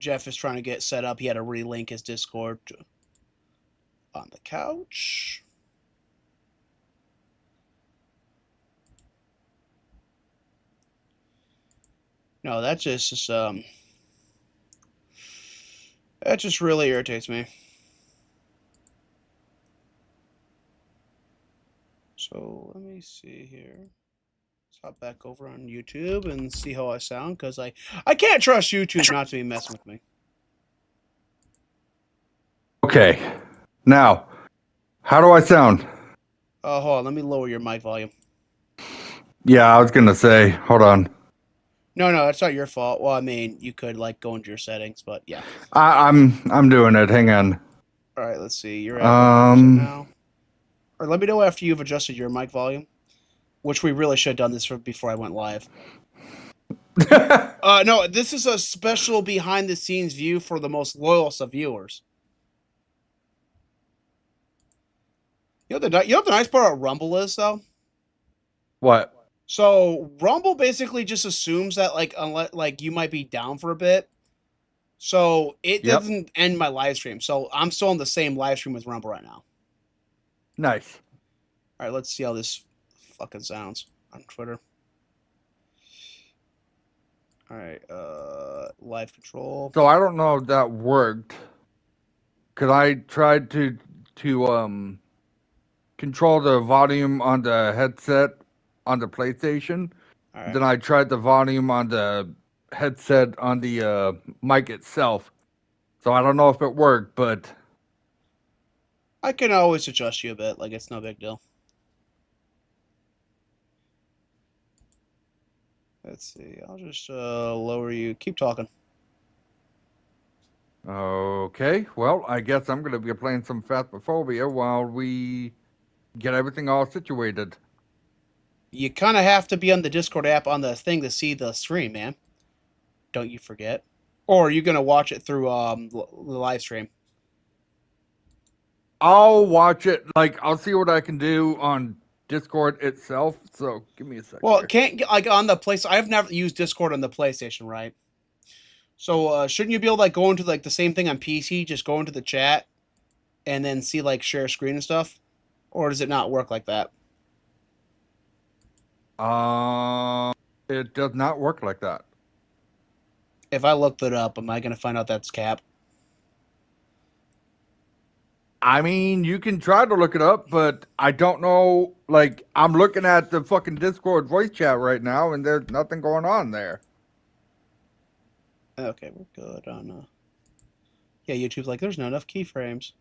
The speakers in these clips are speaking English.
Jeff is trying to get set up. He had to relink his Discord on the couch. No, that just really irritates me. So let me see here. Let's hop back over on YouTube and see how I sound, because I can't trust YouTube not to be messing with me. Okay. Now, how do I sound? Hold on, let me lower your mic volume. Yeah, I was gonna say, hold on. No, that's not your fault. Well, I mean, you could like go into your settings, but yeah. I'm doing it. Hang on. All right, let's see. You're at 100% Um, now. Or let me know after you've adjusted your mic volume, which we really should have done this before I went live. No, this is a special behind the scenes view for the most loyalist of viewers. You know the nice part about Rumble is though. what? So Rumble basically just assumes that like unless like you might be down for a bit, so it Yep. doesn't end my live stream. So I'm still on the same live stream with Rumble right now. Nice. All right, let's see how this fucking sounds on Twitter. All right, live control. So I don't know if that worked. Cause I tried to control the volume on the headset on the PlayStation. All right, Then I tried the volume on the headset on the mic itself. So I don't know if it worked, but I can always adjust you a bit. Like it's no big deal. Let's see. I'll just lower you. Keep talking. okay. Well, I guess I'm gonna be playing some Phasmophobia while we get everything all situated. You kind of have to be on the Discord app on the thing to see the stream, man. Don't you forget. Or are you gonna watch it through the live stream? I'll watch it. Like I'll see what I can do on Discord itself. So give me a sec Well, here. can't like on the place. I've never used Discord on the PlayStation, right? So shouldn't you be able to like go into like the same thing on PC? Just go into the chat and then see like share screen and stuff, or does it not work like that? It does not work like that. If I looked it up, am I gonna find out that's cap? I mean, you can try to look it up, but I don't know. Like, I'm looking at the fucking Discord voice chat right now, and there's nothing going on there. Okay, we're good on. Yeah, YouTube's like there's not enough keyframes.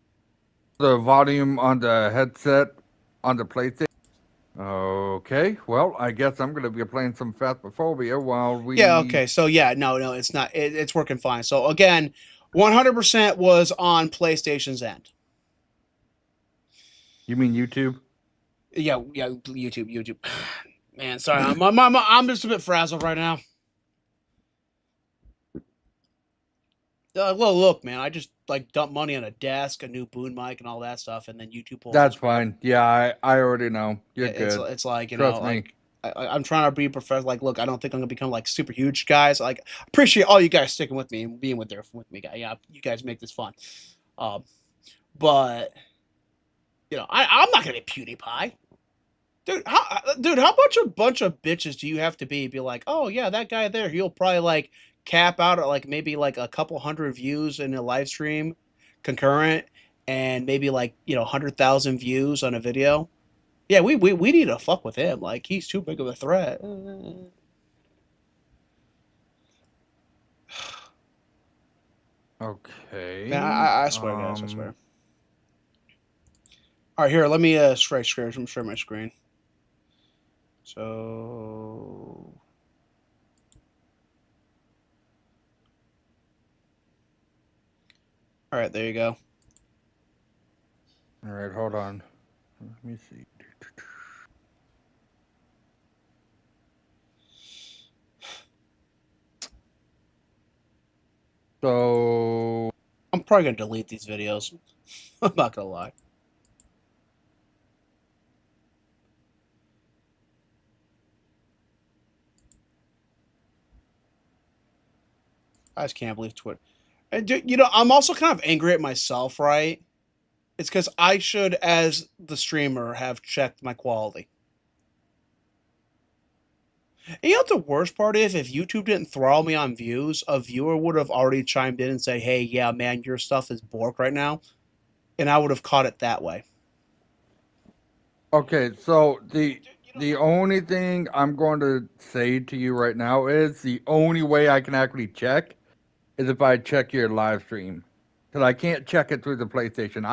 The volume on the headset on the PlayStation. Okay, well, I guess I'm gonna be playing some Phasmophobia while Yeah, we. okay. So yeah, no, it's not. It's working fine. So again, 100% was on PlayStation's end. You mean YouTube? Yeah, YouTube. Man, sorry, I'm just a bit frazzled right now. Well, look, man, I just like dumped money on a desk, a new boom mic, and all that stuff, and then YouTube pulls the That's screw. fine. Yeah, I already know. You're good. It's like Trust me. like I'm trying to be professional. Like, look, I don't think I'm gonna become like super huge, guys. Like, appreciate all you guys sticking with me and being with me, guys. Yeah, you guys make this fun. Um, but I'm not gonna be PewDiePie. Dude, how much a bunch of bitches do you have to be like, oh yeah, that guy there, he'll probably like cap out at like maybe like a couple hundred views in a live stream concurrent and maybe like 100,000 views on a video. Yeah, we need to fuck with him. Like he's too big of a threat. Man, Okay. I swear, guys, I swear. All right, here, let me share my screen. So all right, there you go. All right, hold on. Let me see. So I'm probably gonna delete these videos. I'm not gonna lie. I just can't believe Twitter. You know, I'm also kind of angry at myself, right? It's because I should, as the streamer, have checked my quality. And you know what the worst part is? If YouTube didn't throttle me on views, a viewer would have already chimed in and said, "Hey, yeah, man, your stuff is bork right now," and I would have caught it that way. Okay, so the only thing I'm going to say to you right now is the only way I can actually check is if I check your live stream, because I can't check it through the PlayStation.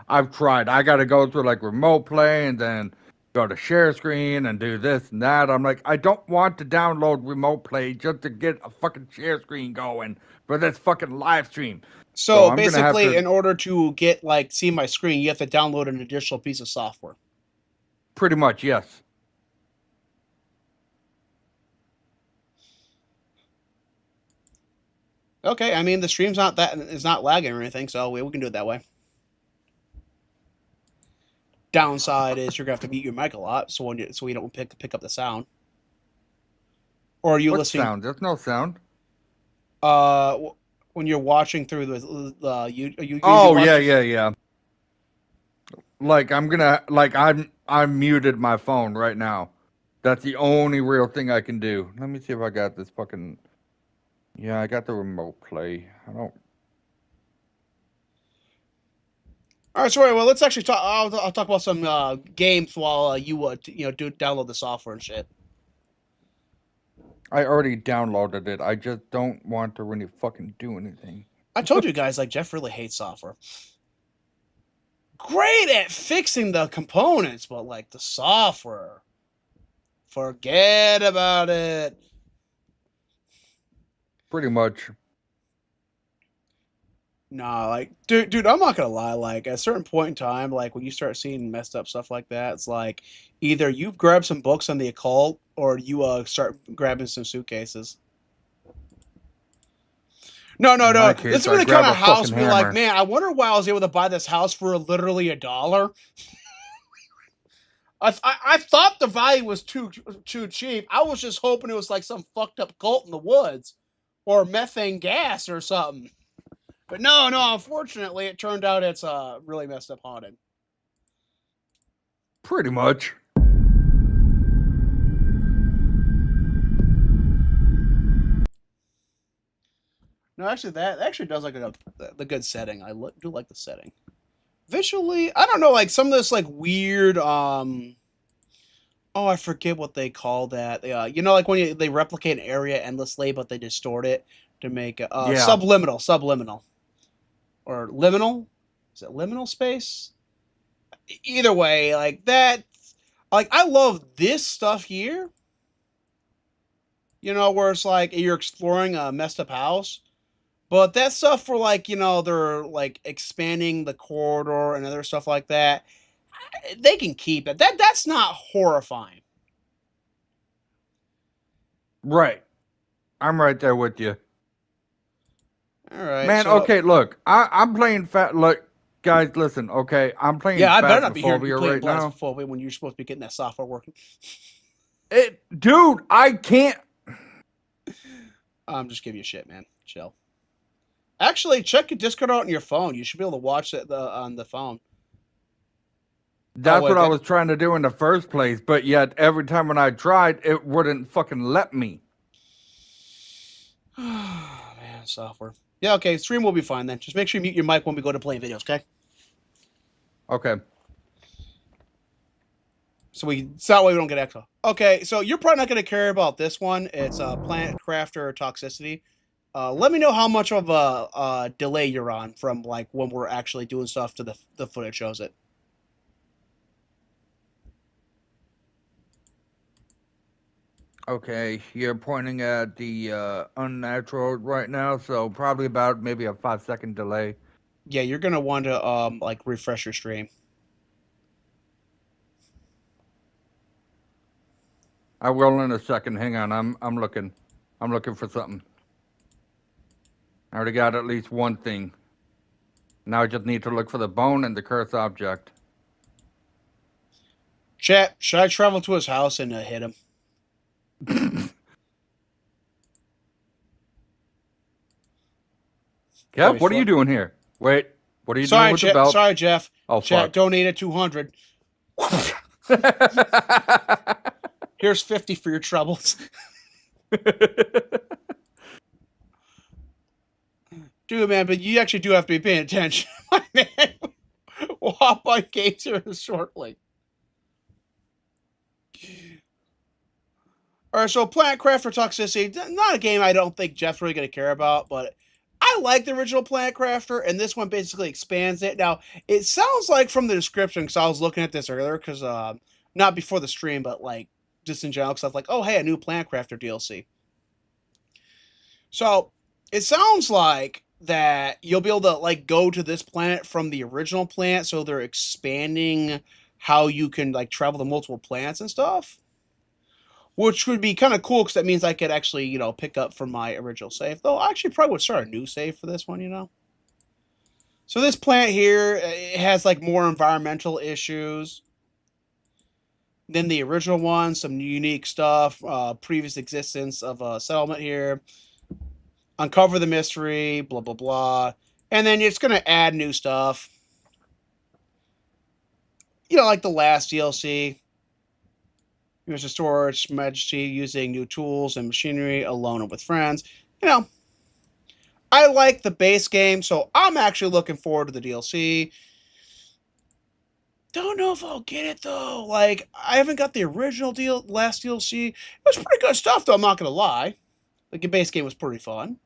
I've tried. I got to go through like remote play and then go to share screen and do this and that. I'm like, I don't want to download remote play just to get a fucking share screen going for this fucking live stream. So So I'm gonna have basically, to in order to get like see my screen, you have to download an additional piece of software. pretty much yes. Okay, I mean the stream's not that it's not lagging or anything, so we can do it that way. Downside is you're gonna have to mute your mic a lot, so you don't pick up the sound. Or are you What listening? sound? There's no sound. Uh, when you're watching through you are you usually Oh watching? yeah. Like I'm muted my phone right now. That's the only real thing I can do. Let me see if I got this fucking. Yeah, I got the remote play. I don't. All right, sorry. Well, let's actually talk. I'll talk about some games while do download the software and shit. I already downloaded it. I just don't want to really fucking do anything. I told you guys, like Jeff really hates software. Great at fixing the components, but like the software, forget about it. Pretty much. Nah, like, dude, I'm not gonna lie. Like, at a certain point in time, like when you start seeing messed up stuff like that, it's like either you grab some books on the occult or you start grabbing some suitcases. No, no, In no. my This case, would I be the kind grab of a house fucking be like, hammer. man, I wonder why I was able to buy this house for literally $1. I thought the value was too cheap. I was just hoping it was like some fucked up cult in the woods, or methane gas or something. But no, no. Unfortunately, it turned out it's really messed up haunted. Pretty much. No, actually, that actually does like the good setting. Do like the setting. Visually, I don't know, like some of this like weird oh, I forget what they call that. Like when they replicate an area endlessly, but they distort it to make it Yeah. subliminal, or liminal. Is it liminal space? Either way, like that. Like I love this stuff here. Where it's like you're exploring a messed up house, but that stuff for like they're like expanding the corridor and other stuff like that. They can keep it. That's not horrifying. Right. I'm right there with you. All right, Man, so okay, look. I'm playing fat. Look, guys, listen, okay? I'm playing yeah, I better not be hearing you Phasmophobia playing right now. Blasphophobic when you're supposed to be getting that software working. Dude, I can't. I'm just giving you shit, man. Chill. Actually, check your Discord out on your phone. You should be able to watch it on the phone. That's Wait, what I was trying to do in the first place, but yet every time when I tried, it wouldn't fucking let me. man, software. Yeah, okay. Stream will be fine then. Just make sure you mute your mic when we go to playing videos, okay? Okay. So that way we don't get echo. Okay, so you're probably not going to care about this one. It's Planet Crafter Toxicity. Let me know how much of a delay you're on from like when we're actually doing stuff to the footage shows it. Okay, you're pointing at the unnatural right now, so probably about maybe a 5-second delay. Yeah, you're gonna want to like refresh your stream. I will in a second. Hang on, I'm looking. I'm looking for something. I already got at least one thing. Now I just need to look for the bone and the cursed object. Chat, should I travel to his house and hit him? Kev, what are you doing here? Wait, what are you doing with the belt? Sorry, Jeff. Oh, Chat fuck. donated 200. Here's 50 for your troubles. Dude, man, but you actually do have to be paying attention. My man. We'll hop on games here shortly. All right, so Planet Crafter Toxicity, not a game I don't think Jeff's really going to care about, but I like the original Planet Crafter, and this one basically expands it. Now, it sounds like from the description, because I was looking at this earlier, because not before the stream, but like just in general, because I was like, oh, hey, a new Planet Crafter DLC. So it sounds like that you'll be able to like go to this planet from the original planet, so they're expanding how you can like travel to multiple planets and stuff, which would be kind of cool because that means I could actually, you know, pick up from my original save. Though I actually probably would start a new save for this one, you know. So this planet here, it has like more environmental issues than the original one. Some unique stuff, previous existence of a settlement here. Uncover the mystery, blah, blah, blah. And then it's going to add new stuff. You know, like the last DLC. Use the storage majesty using new tools and machinery alone and with friends. You know, I like the base game, so I'm actually looking forward to the DLC. Don't know if I'll get it, though. Like, I haven't got the original last DLC. It was pretty good stuff, though, I'm not going to lie. Like, the base game was pretty fun.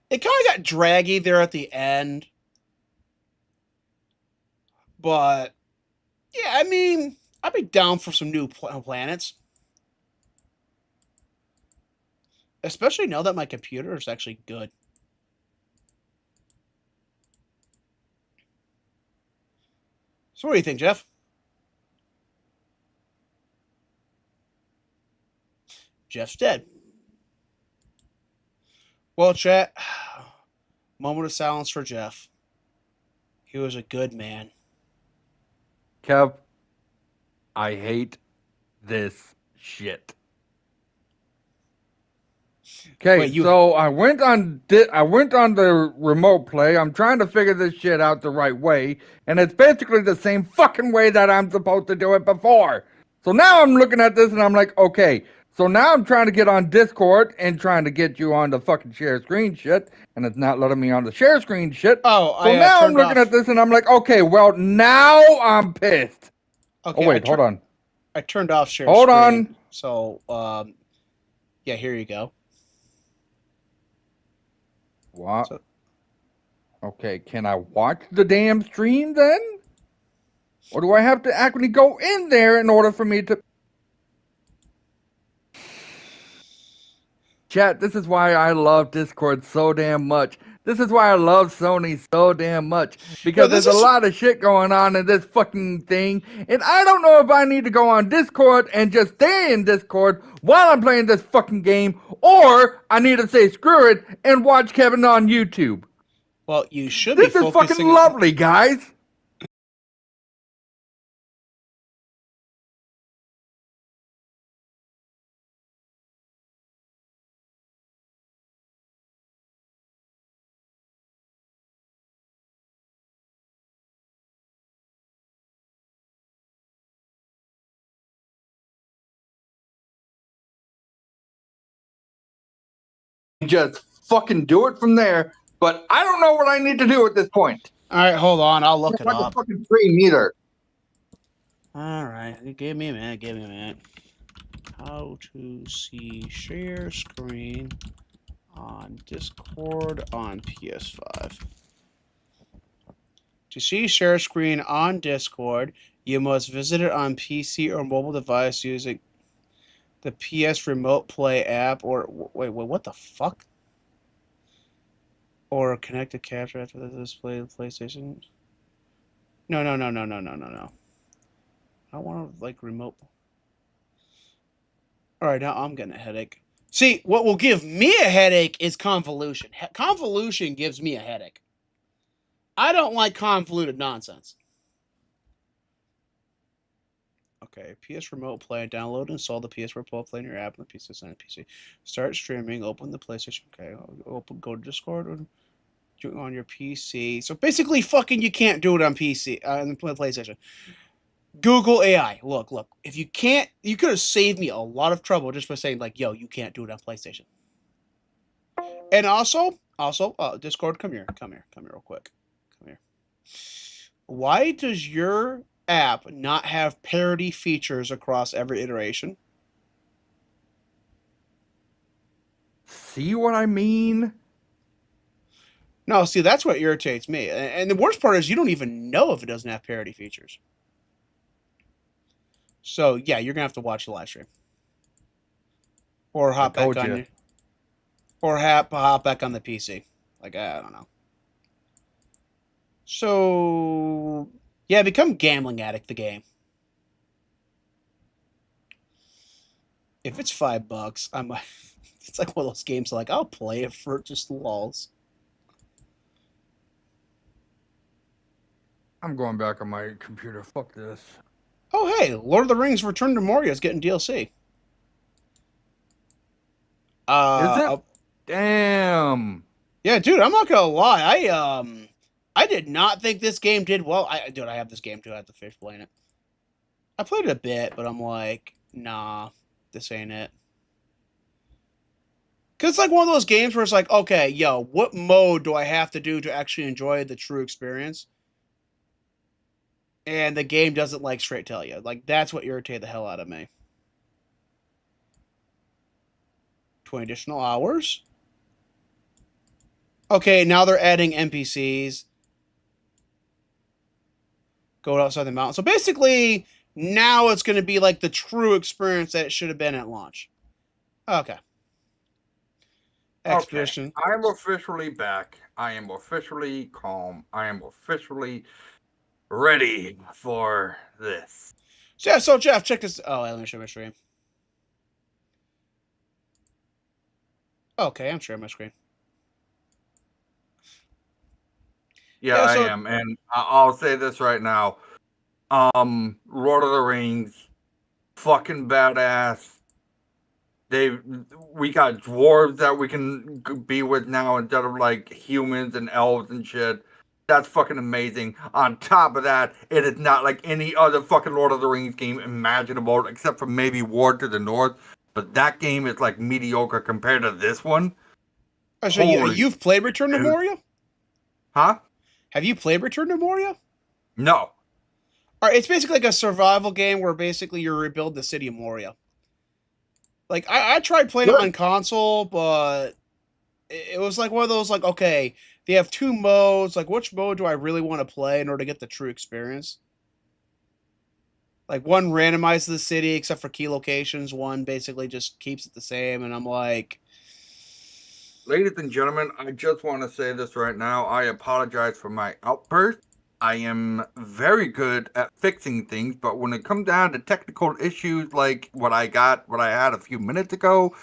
It kind of got draggy there at the end. But, yeah, I mean, I'd be down for some new planets. Especially now that my computer is actually good. So what do you think, Jeff? Jeff's dead. Well, chat, moment of silence for Jeff. He was a good man. Kev, I hate this shit. Okay, so I went on the remote play. I'm trying to figure this shit out the right way, and it's basically the same fucking way that I'm supposed to do it before. So now I'm looking at this and I'm like, okay. So now I'm trying to get on Discord and trying to get you on the fucking share screen shit, and it's not letting me on the share screen shit. Oh, so now I'm looking at this and I'm like, okay, well now I'm pissed. Okay, oh wait, hold on. I turned off share screen. Hold on. So, yeah, here you go. What? So, okay, can I watch the damn stream then? Or do I have to actually go in there in order for me to... Chat, this is why I love Discord so damn much. This is why I love Sony so damn much. Because there's a lot of shit going on in this fucking thing. And I don't know if I need to go on Discord and just stay in Discord while I'm playing this fucking game. Or I need to say screw it and watch Kevin on YouTube. Well, you should be focusing... This is fucking lovely, guys. Just fucking do it from there, but I don't know what I need to do at this point. All right, hold on, I'll look it up. Not the fucking stream either. All right, give me a minute. How to see share screen on Discord on PS5. To see share screen on Discord, you must visit it on PC or mobile device using the PS Remote Play app, or wait, what the fuck? Or connect a capture after the display of the PlayStation. No. I don't want to like remote. All right, now I'm getting a headache. See, what will give me a headache is convolution. Convolution gives me a headache. I don't like convoluted nonsense. Okay, PS Remote Play. Download and install the PS Remote Play in your app on the PC. Start streaming. Open the PlayStation. Okay, go to Discord. Do it on your PC. So basically, fucking, you can't do it on PC on PlayStation. Google AI. Look. If you can't, you could have saved me a lot of trouble just by saying like, "Yo, you can't do it on PlayStation." And also, Discord, come here, real quick, come here. Why does your app not have parity features across every iteration? See what I mean? No, see, that's what irritates me. And the worst part is you don't even know if it doesn't have parity features. So yeah, you're gonna have to watch the live stream, or hop back on you, or hop back on the PC. Like, I don't know. So yeah, become gambling addict. The game. If it's $5, I'm. It's like one of those games. Like, I'll play it for just lols. I'm going back on my computer. Fuck this. Oh hey, Lord of the Rings: Return to Moria is getting DLC. Is it? Damn. Yeah, dude, I'm not gonna lie. I did not think this game did well. I have this game too. I have to finish playing it. I played it a bit, but I'm like, nah, this ain't it. Cause it's like one of those games where it's like, okay, yo, what mode do I have to do to actually enjoy the true experience? And the game doesn't like straight tell you. Like, that's what irritated the hell out of me. 20 additional hours. Okay, now they're adding NPCs. Go outside the mountain. So basically, now it's going to be like the true experience that it should have been at launch. Okay. Expedition. Okay. I am officially back. I am officially calm. I am officially ready for this. So Jeff, check this. Oh, let me show my screen. Okay, I'm sharing my screen. Yeah, I am, and I'll say this right now. Lord of the Rings, fucking badass. We got dwarves that we can be with now instead of like humans and elves and shit. That's fucking amazing. On top of that, it is not like any other fucking Lord of the Rings game imaginable, except for maybe War to the North. But that game is like mediocre compared to this one. So you've played Return to Moria? Huh? Have you played Return to Moria? No. All right, it's basically like a survival game where basically you rebuild the city of Moria. Like, I tried playing it on console, but it was like one of those, like, okay, they have two modes. Like, which mode do I really want to play in order to get the true experience? Like, one randomizes the city except for key locations. One basically just keeps it the same. And I'm like... Ladies and gentlemen, I just want to say this right now. I apologize for my outburst. I am very good at fixing things, but when it comes down to technical issues like what I had a few minutes ago,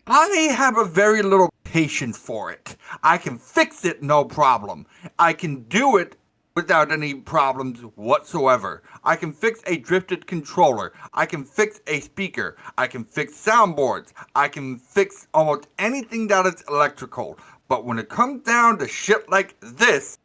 I have a very little patience for it. I can fix it, no problem. I can do it without any problems whatsoever. I can fix a drifted controller. I can fix a speaker. I can fix soundboards. I can fix almost anything that is electrical. But when it comes down to shit like this,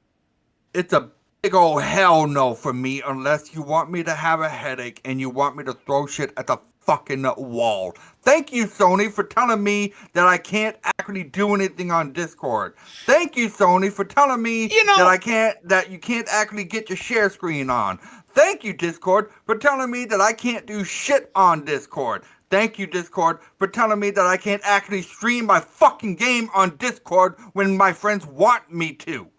it's a big old hell no for me unless you want me to have a headache and you want me to throw shit at the fucking wall. Thank you, Sony, for telling me that I can't actually do anything on Discord. Thank you, Sony, for telling me that you can't actually get your share screen on. Thank you, Discord, for telling me that I can't do shit on Discord. Thank you, Discord, for telling me that I can't actually stream my fucking game on Discord when my friends want me to.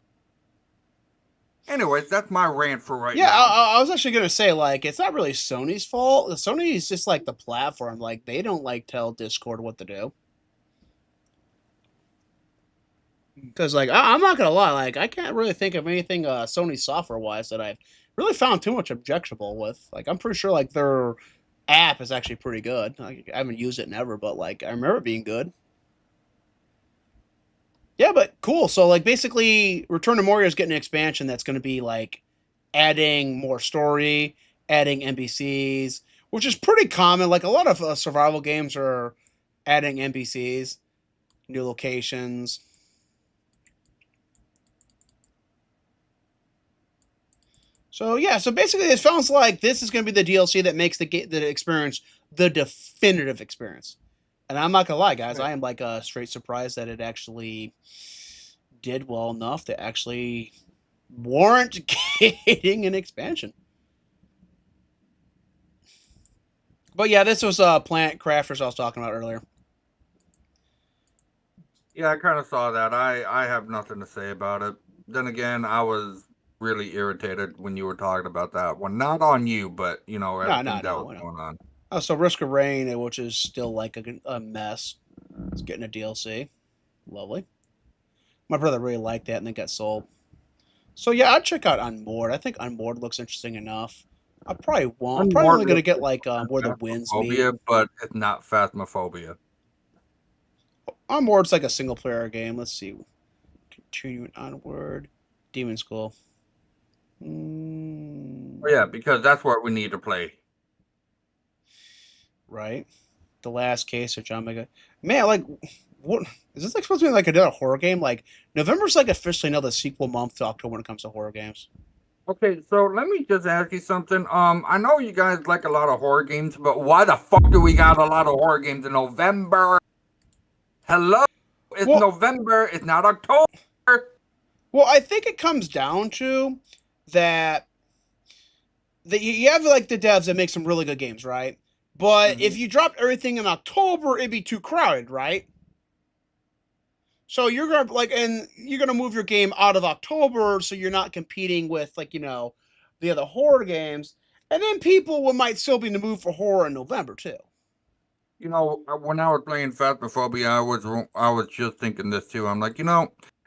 Anyways, that's my rant for right now. Yeah, I was actually gonna say, like, it's not really Sony's fault. Sony is just like the platform. Like, they don't like tell Discord what to do. Because, like, I'm not gonna lie, like, I can't really think of anything Sony software wise that I've really found too much objectionable with. Like, I'm pretty sure like their app is actually pretty good. Like, I haven't used it never, but like I remember it being good. Yeah, but cool. So like basically, Return to Moria is getting an expansion that's going to be like adding more story, adding NPCs, which is pretty common. Like a lot of survival games are adding NPCs, new locations. So yeah, so basically, it sounds like this is going to be the DLC that makes the experience the definitive experience. And I'm not gonna lie, guys, I am like straight surprised that it actually did well enough to actually warrant getting an expansion. But yeah, this was Plant Crafters I was talking about earlier. Yeah, I kind of saw that. I have nothing to say about it. Then again, I was really irritated when you were talking about that one. Not on you, but No, everything no, that no, was no. going on. Oh, so Risk of Rain, which is still like a mess, is getting a DLC. Lovely. My brother really liked that and then got sold. So yeah, I'd check out Unmoored. I think Unmoored looks interesting enough. I probably won't. I'm probably Unmoored only gonna looks get like like where the winds meet. Phasmophobia, but it's not Phasmophobia. Unmoored's like a single player game. Let's see. Continuing onward. Demon School. Oh, yeah, because that's what we need to play. Right. The Last Case of John Mega. Man, like, what is this like supposed to be like another horror game? Like, November's like officially another sequel month to October when it comes to horror games. Okay, so let me just ask you something. I know you guys like a lot of horror games, but why the fuck do we got a lot of horror games in November? Hello, it's Well, November. It's not October. well, I think it comes down to that you have like the devs that make some really good games, right? But if you dropped everything in October, it'd be too crowded, right? So you're gonna and you're gonna move your game out of October, so you're not competing with the other horror games, and then people might still be in the mood for horror in November too. When I was playing Phasmophobia, I was just thinking this too. I'm like,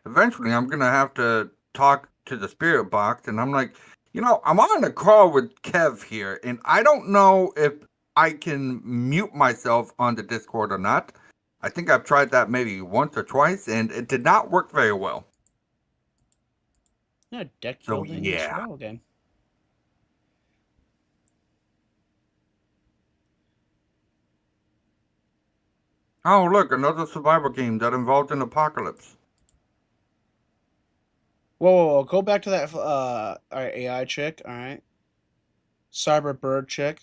eventually I'm gonna have to talk to the spirit box, and I'm like, I'm on a call with Kev here, and I don't know if I can mute myself on the Discord or not. I think I've tried that maybe once or twice, and it did not work very well. Yeah, deck So building yeah. survival game. Oh, look, another survival game that involved an apocalypse. Whoa, go back to that all right, AI chick. All right, Cyber Bird chick.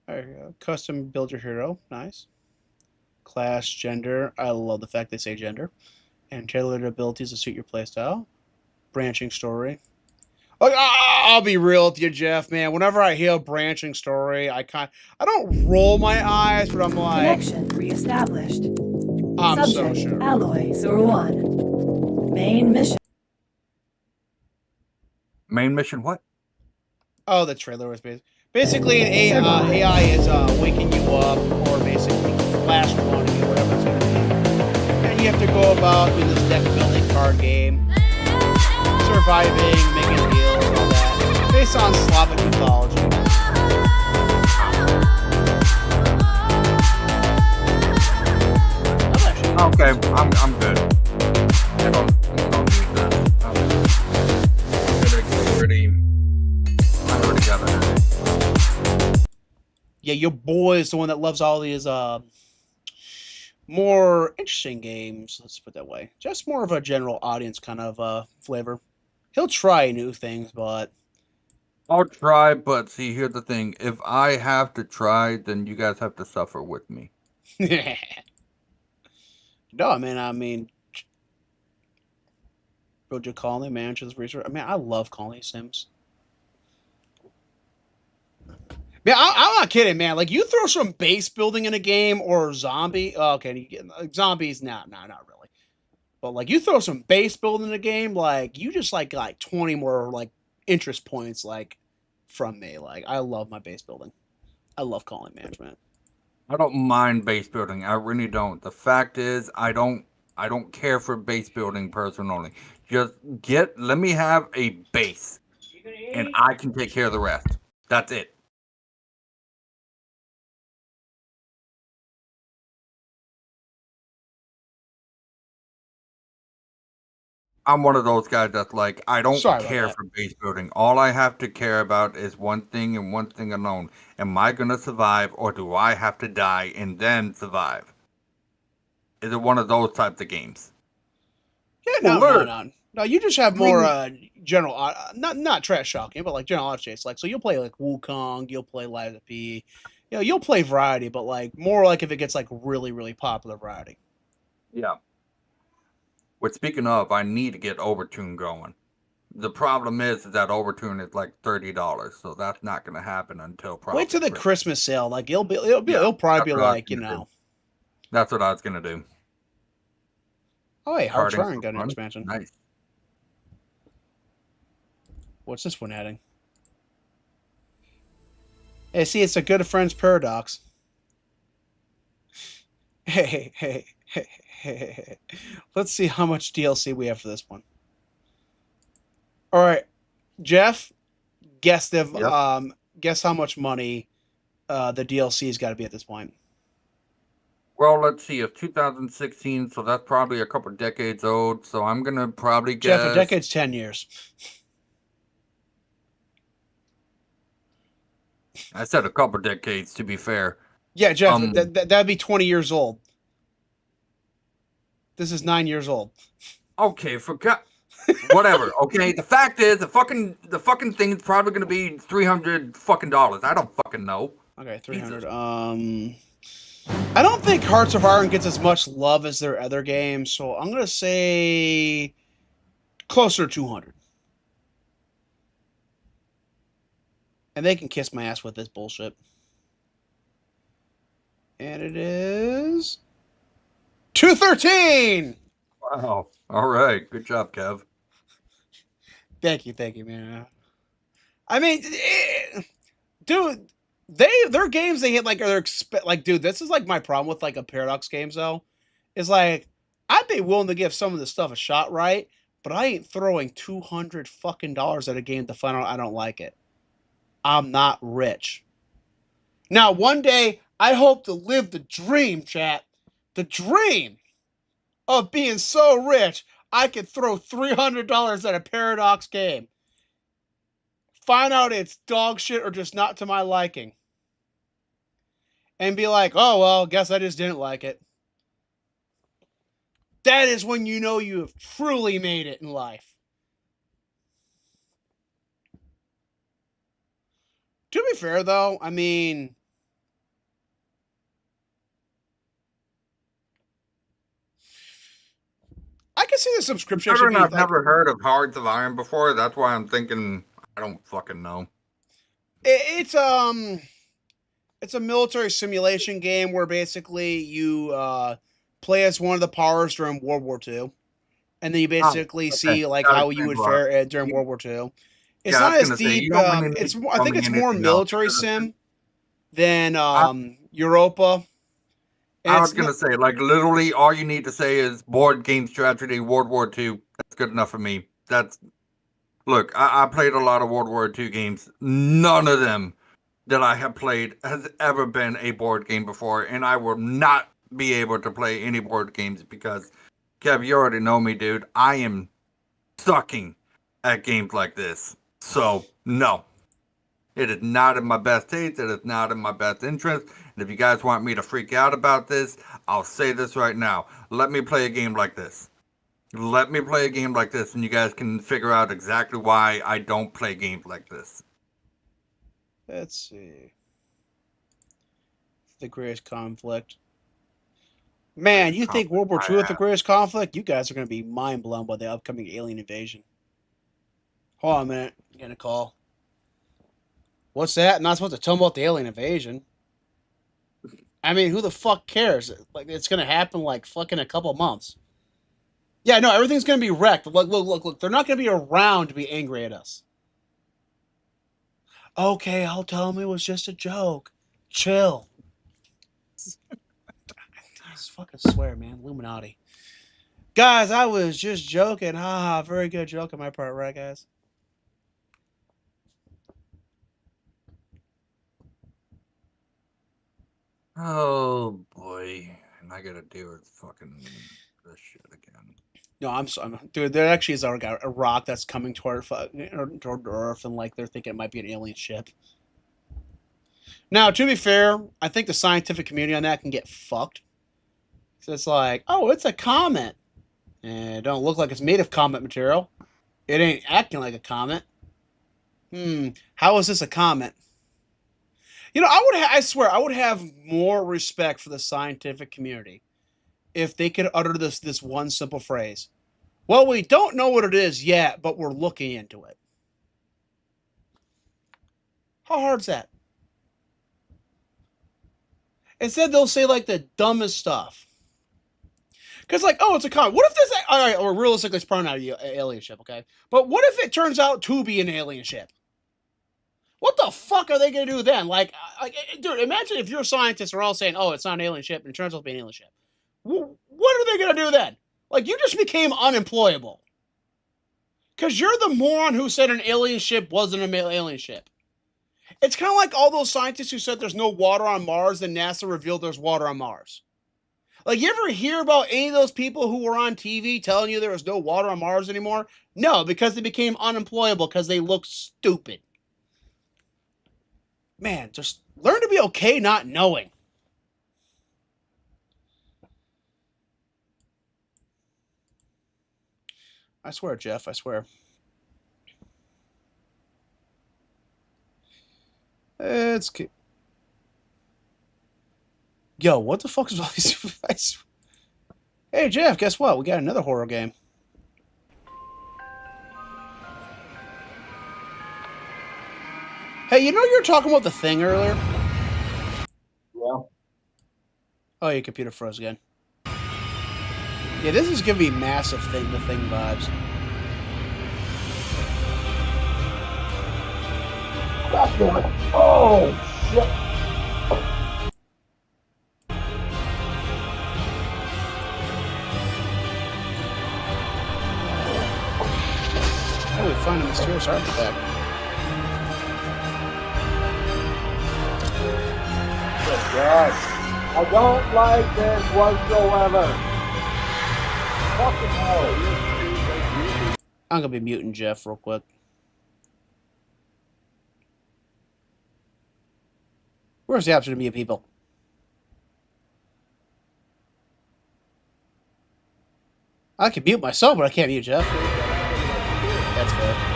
There you go. Custom build your hero. Nice. Class, gender. I love the fact they say gender. And tailored abilities to suit your playstyle. Branching story. Like, I'll be real with you, Jeff, man. Whenever I hear branching story, I don't roll my eyes, but I'm like, connection reestablished. I'm Subject, so sure. Alloy 01. Main mission. Main mission what? Oh, the trailer was basically an AI is waking you up or basically flash cloning you, whatever it's going to be. And you have to go about doing this deck building card game, surviving, making deals, all that. It's based on Slavic mythology. Okay, I'm good. I don't need that. I already got it. Yeah, your boy is the one that loves all these more interesting games. Let's put it that way. Just more of a general audience kind of flavor. He'll try new things, but I'll try, but see, here's the thing. If I have to try, then you guys have to suffer with me. no, I mean, build your colony, manage this research. I mean, I love colony sims. Man, I'm not kidding, man. Like, you throw some base building in a game or zombie. Okay, you get zombies. Not really. But like, you throw some base building in a game, like you just like 20 more like interest points like from me. Like, I love my base building. I love colony management. I don't mind base building. I really don't. The fact is, I don't care for base building personally. Just let me have a base, and I can take care of the rest. That's it. I'm one of those guys that's like, I don't care for base building. All I have to care about is one thing and one thing alone. Am I going to survive, or do I have to die and then survive? Is it one of those types of games? Yeah, no, Alert. no. No, you just have more general, not trash talking, but like general auto chase. Like, so you'll play like Wukong, you'll play Lies of P, you know, you'll play variety, but like more like if it gets like really, really popular variety. Yeah. Which, speaking of, I need to get Overtune going. The problem is that Overtune is like $30, so that's not going to happen until probably Wait till the Christmas sale. Like it'll probably that's be what I was like, you gonna do. know. That's what I was going to do. Oh, hey, Hard Starting Trying for got an fun. expansion. Nice. What's this one adding? Hey, see, it's a good friend's paradox. Hey. Let's see how much DLC we have for this one. All right, Jeff, guess guess how much money the DLC's got to be at this point. Well, let's see. It's 2016, so that's probably a couple decades old. So I'm going to probably guess. Jeff, a decade's 10 years. I said a couple decades, to be fair. Yeah, Jeff, that'd be 20 years old. This is 9 years old. Okay, forgot. Whatever. Okay, the fact is, the fucking thing is probably gonna be $300 fucking dollars. I don't fucking know. Okay, 300. Jesus. I don't think Hearts of Iron gets as much love as their other games, so I'm gonna say closer to 200. And they can kiss my ass with this bullshit. And it is 213. Wow. All right. Good job, Kev. Thank you, man. I mean, dude, their games they hit like dude, this is like my problem with like a Paradox games though. Is like I'd be willing to give some of this stuff a shot, right? But I ain't throwing $200 fucking dollars at a game to find out I don't like it. I'm not rich. Now, one day I hope to live the dream, chat. The dream of being so rich I could throw $300 at a Paradox game. Find out it's dog shit or just not to my liking. And be like, oh, well, guess I just didn't like it. That is when you know you have truly made it in life. To be fair, though, I mean, I can see the subscription should be I've like, never heard of Hearts of Iron before. That's why I'm thinking I don't fucking know. It's a military simulation game where basically you play as one of the powers during World War II, and then you basically see like how you would fare during World War II. It's not as deep. I think it's more military sim than Europa. And I was gonna say, like, literally, all you need to say is board game strategy, World War II. That's good enough for me. Look, I played a lot of World War II games. None of them that I have played has ever been a board game before, and I will not be able to play any board games because, Kev, you already know me, dude. I am sucking at games like this. So, no. It is not in my best taste. It is not in my best interest. And if you guys want me to freak out about this, I'll say this right now. Let me play a game like this. Let me play a game like this, and you guys can figure out exactly why I don't play games like this. Let's see. The greatest conflict. Man, you think World War II is the greatest conflict? You guys are going to be mind blown by the upcoming alien invasion. Hold on a minute. I'm getting a call. What's that? I'm not supposed to tell them about the alien invasion. I mean, who the fuck cares? Like, it's going to happen like fucking a couple months. Yeah, no, everything's going to be wrecked. Look. They're not going to be around to be angry at us. Okay, I'll tell them it was just a joke. Chill. I just fucking swear, man. Illuminati. Guys, I was just joking. Haha, very good joke on my part, right, guys? Oh, boy. And I gotta deal with fucking this shit again. No, I'm dude. There actually is a rock that's coming toward Earth, and like they're thinking it might be an alien ship. Now, to be fair, I think the scientific community on that can get fucked. So it's like, oh, it's a comet. And it don't look like it's made of comet material. It ain't acting like a comet. How is this a comet? You know, I swear, I would have more respect for the scientific community if they could utter this one simple phrase. Well, we don't know what it is yet, but we're looking into it. How hard's that? Instead, they'll say like the dumbest stuff. Because, like, oh, it's a comet. What if this, all right, or realistically, it's probably not an alien ship, okay? But what if it turns out to be an alien ship? What the fuck are they going to do then? Like, dude, imagine if you're scientists are all saying, oh, it's not an alien ship, and it turns out to be an alien ship. What are they going to do then? Like, you just became unemployable. Because you're the moron who said an alien ship wasn't an alien ship. It's kind of like all those scientists who said there's no water on Mars, and NASA revealed there's water on Mars. Like, you ever hear about any of those people who were on TV telling you there was no water on Mars anymore? No, because they became unemployable because they look stupid. Man, just learn to be okay not knowing. I swear, Jeff, I swear. It's... Yo, what the fuck is all these... Hey, Jeff, guess what? We got another horror game. Hey, you know you were talking about The Thing earlier? Yeah. Oh, your computer froze again. Yeah, this is giving me massive The Thing vibes. God damn it. Oh, shit. Oh, we find a mysterious artifact. God. I don't like this whatsoever. Fucking hell. I'm gonna be muting Jeff real quick. Where's the option to mute people? I can mute myself, but I can't mute Jeff. That's fair.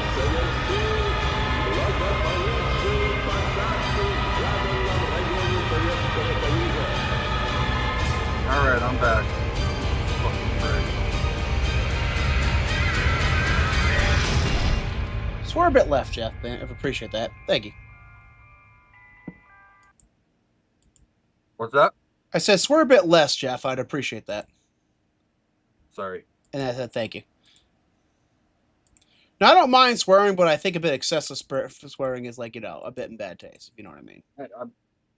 Alright, I'm back. Swear a bit left, Jeff. Man, I appreciate that. Thank you. What's that? I said swear a bit less, Jeff. I'd appreciate that. Sorry. And I said thank you. Now, I don't mind swearing, but I think a bit excessive swearing is like, you know, a bit in bad taste, if you know what I mean.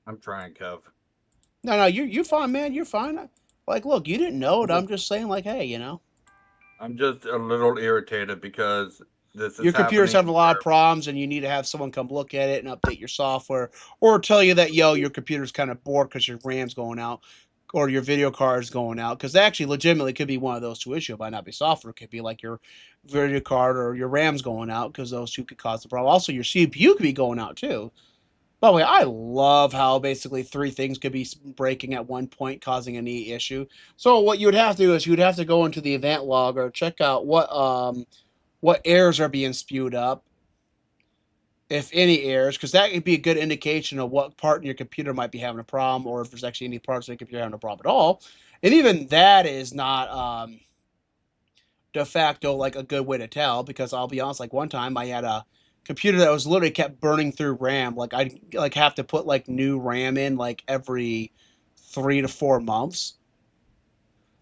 I'm trying, Kev. No, you're fine, man. You're fine. Like, look, you didn't know it. I'm just saying, like, hey, you know. I'm just a little irritated because this is Your computer's happening having a lot of problems, and you need to have someone come look at it and update your software, or tell you that, yo, your computer's kind of bored because your RAM's going out, or your video card's going out. Because actually, legitimately, could be one of those two issues. It might not be software. It could be like your video card or your RAM's going out, because those two could cause the problem. Also, your CPU could be going out, too. By the way, I love how basically three things could be breaking at one point, causing any issue. So what you would have to do is you would have to go into the event log or check out what errors are being spewed up, if any errors, because that could be a good indication of what part in your computer might be having a problem, or if there's actually any parts of the computer having a problem at all. And even that is not de facto like a good way to tell, because I'll be honest, like one time I had a computer that was literally kept burning through RAM. Like I'd like have to put like new RAM in like every 3 to 4 months.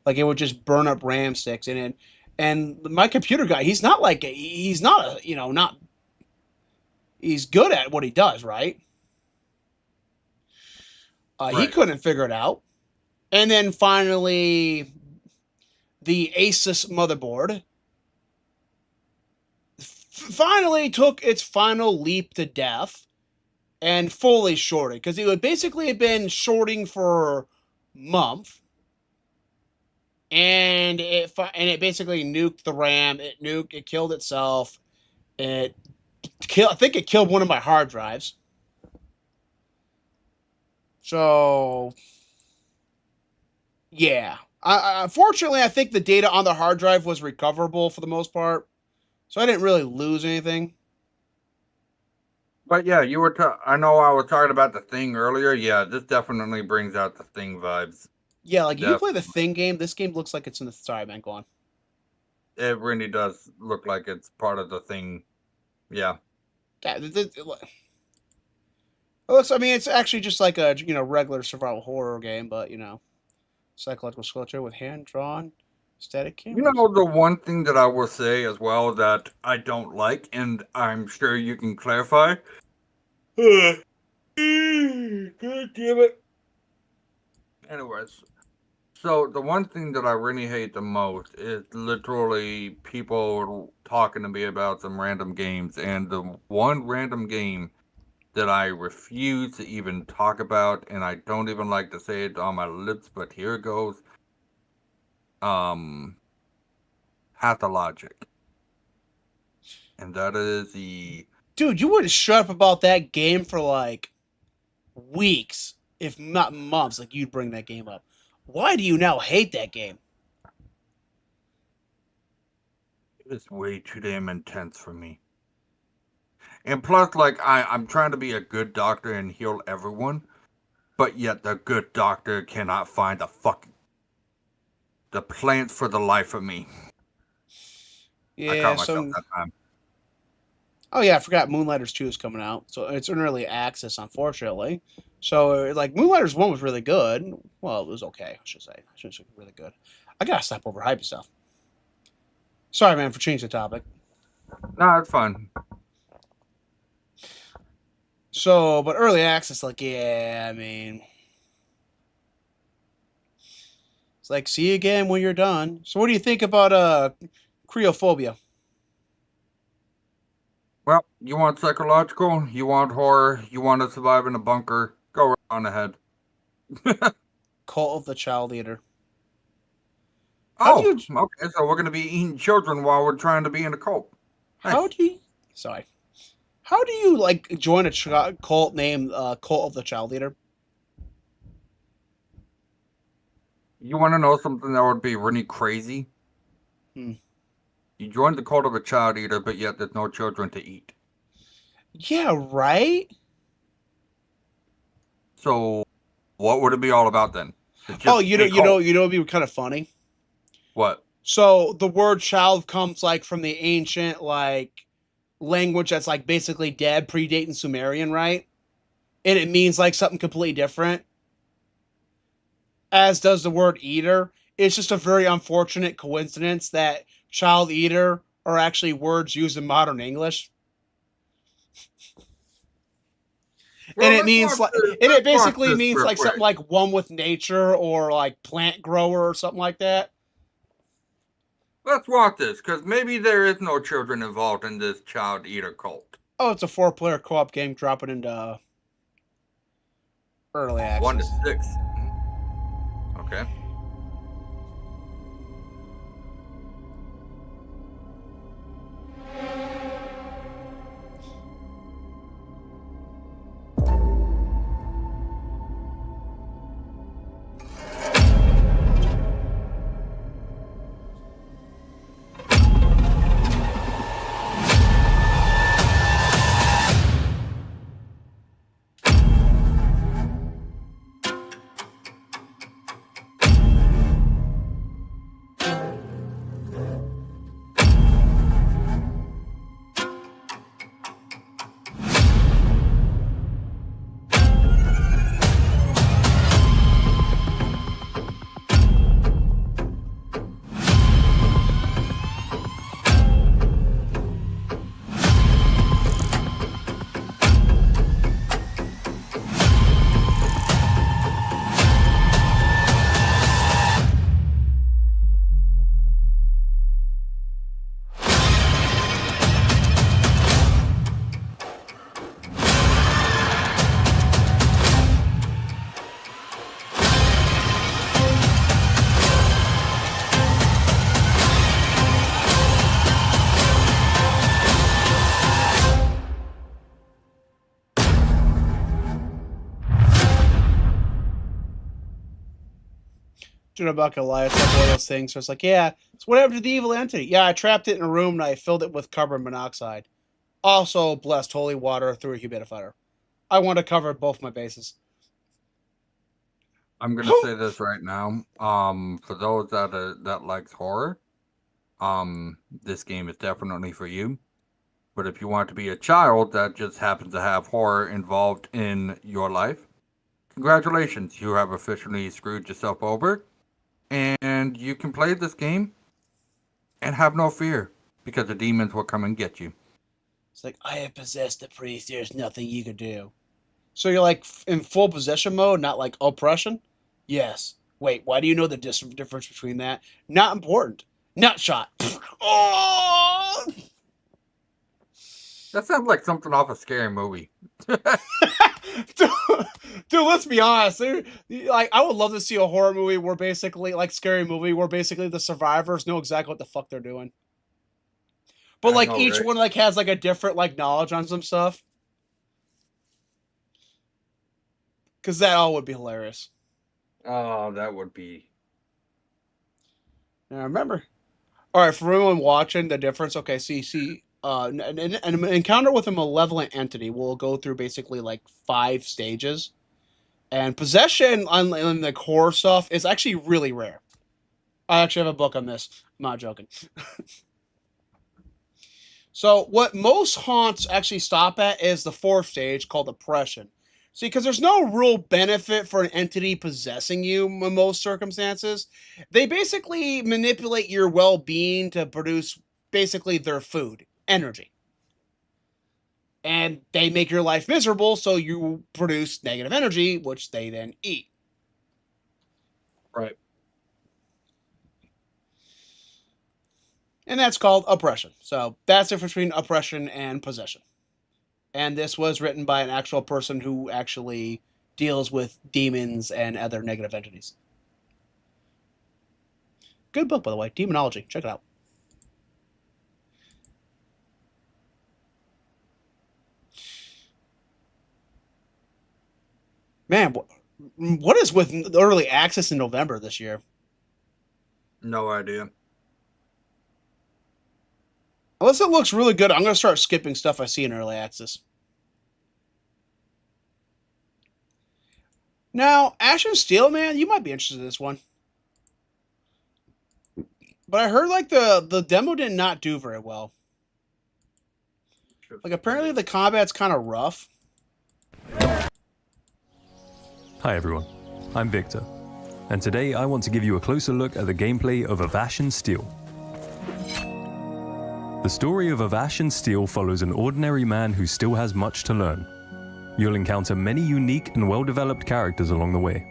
Like it would just burn up RAM sticks in it. And my computer guy, he's not a, you know, not, he's good at what he does, right? He couldn't figure it out. And then finally, the Asus motherboard finally took its final leap to death and fully shorted, because it would basically have been shorting for a month, and it basically nuked the RAM. It killed itself. I think it killed one of my hard drives. So yeah, Fortunately, I think the data on the hard drive was recoverable for the most part, so I didn't really lose anything. But yeah, you were. I know I was talking about the Thing earlier. Yeah, this definitely brings out the Thing vibes. Yeah, like you play the Thing game. This game looks like it's in the. Sorry, man, go on. It really does look like it's part of the Thing. Yeah. Yeah, it looks. I mean, it's actually just like a regular survival horror game, but psychological sculpture with hand drawn static cameras. You know, the one thing that I will say as well that I don't like, and I'm sure you can clarify. God damn it. Anyways, so the one thing that I really hate the most is literally people talking to me about some random games, and the one random game that I refuse to even talk about, and I don't even like to say it on my lips, but here it goes. Pathologic. And that is the... Dude, you wouldn't shut up about that game for like weeks, if not months. Like, you'd bring that game up. Why do you now hate that game? It's way too damn intense for me. And plus, like, I'm trying to be a good doctor and heal everyone, but yet the good doctor cannot find the plants for the life of me. Yeah, I caught myself that time. Oh yeah, I forgot Moonlighters 2 is coming out. So it's in early access, unfortunately. So like Moonlighters 1 was really good. Well, it was okay, I should say. I should say really good. I gotta stop overhyping stuff. Sorry, man, for changing the topic. No, it's fine. So, but early access, like, yeah, I mean, it's like, see you again when you're done. So what do you think about Creophobia? Well, you want psychological, you want horror, you want to survive in a bunker, go right on ahead. Cult of the Child Eater. Okay, so we're going to be eating children while we're trying to be in a cult. Nice. How do you like join a cult named Cult of the Child Eater? You want to know something that would be really crazy? You join the cult of a child eater, but yet there's no children to eat. Yeah, right? So, what would it be all about then? Oh, it'd be kind of funny. What? So the word child comes like from the ancient like language that's like basically dead, predating Sumerian, right? And it means like something completely different. As does the word eater. It's just a very unfortunate coincidence that child eater are actually words used in modern English. Well, and it means like, and it basically means like something like one with nature or like plant grower or something like that. Let's watch this, because maybe there is no children involved in this child eater cult. Oh, it's a 4-player co-op game dropping into early access. 1 to 6. Okay. Doing about Goliath, like one of those things. So it's like, yeah, so what happened to the evil entity? Yeah, I trapped it in a room and I filled it with carbon monoxide. Also blessed holy water through a humidifier. I want to cover both my bases. I'm gonna say this right now. For those that likes horror, this game is definitely for you. But if you want to be a child that just happens to have horror involved in your life, congratulations, you have officially screwed yourself over. And you can play this game and have no fear, because the demons will come and get you. It's like, I have possessed the priest, there's nothing you can do. So you're like in full possession mode, not like oppression? Yes. Wait, why do you know the difference between that? Not important. Nutshot. Oh! That sounds like something off a scary movie. dude, let's be honest. Like, I would love to see a horror movie where basically, like, scary movie where basically the survivors know exactly what the fuck they're doing. But like each one like has like a different like knowledge on some stuff. Because that all would be hilarious. Oh, that would be. Now remember. All right, for everyone watching, the difference. Okay, see, an encounter with a malevolent entity will go through basically like 5 stages, and possession on the core stuff is actually really rare. I actually have a book on this. I'm not joking. So what most haunts actually stop at is the 4th stage called oppression. See, because there's no real benefit for an entity possessing you in most circumstances. They basically manipulate your well-being to produce basically their food, energy. And they make your life miserable, so you produce negative energy, which they then eat. Right. And that's called oppression. So that's the difference between oppression and possession. And this was written by an actual person who actually deals with demons and other negative entities. Good book, by the way. Demonology. Check it out. Man, what is with early access in November this year? No idea. Unless it looks really good, I'm going to start skipping stuff I see in early access. Now, Ashen Steel, man, you might be interested in this one. But I heard like the demo did not do very well. Like apparently the combat's kind of rough. Hi everyone, I'm Victor, and today I want to give you a closer look at the gameplay of Avashen Steel. The story of Avashen Steel follows an ordinary man who still has much to learn. You'll encounter many unique and well-developed characters along the way.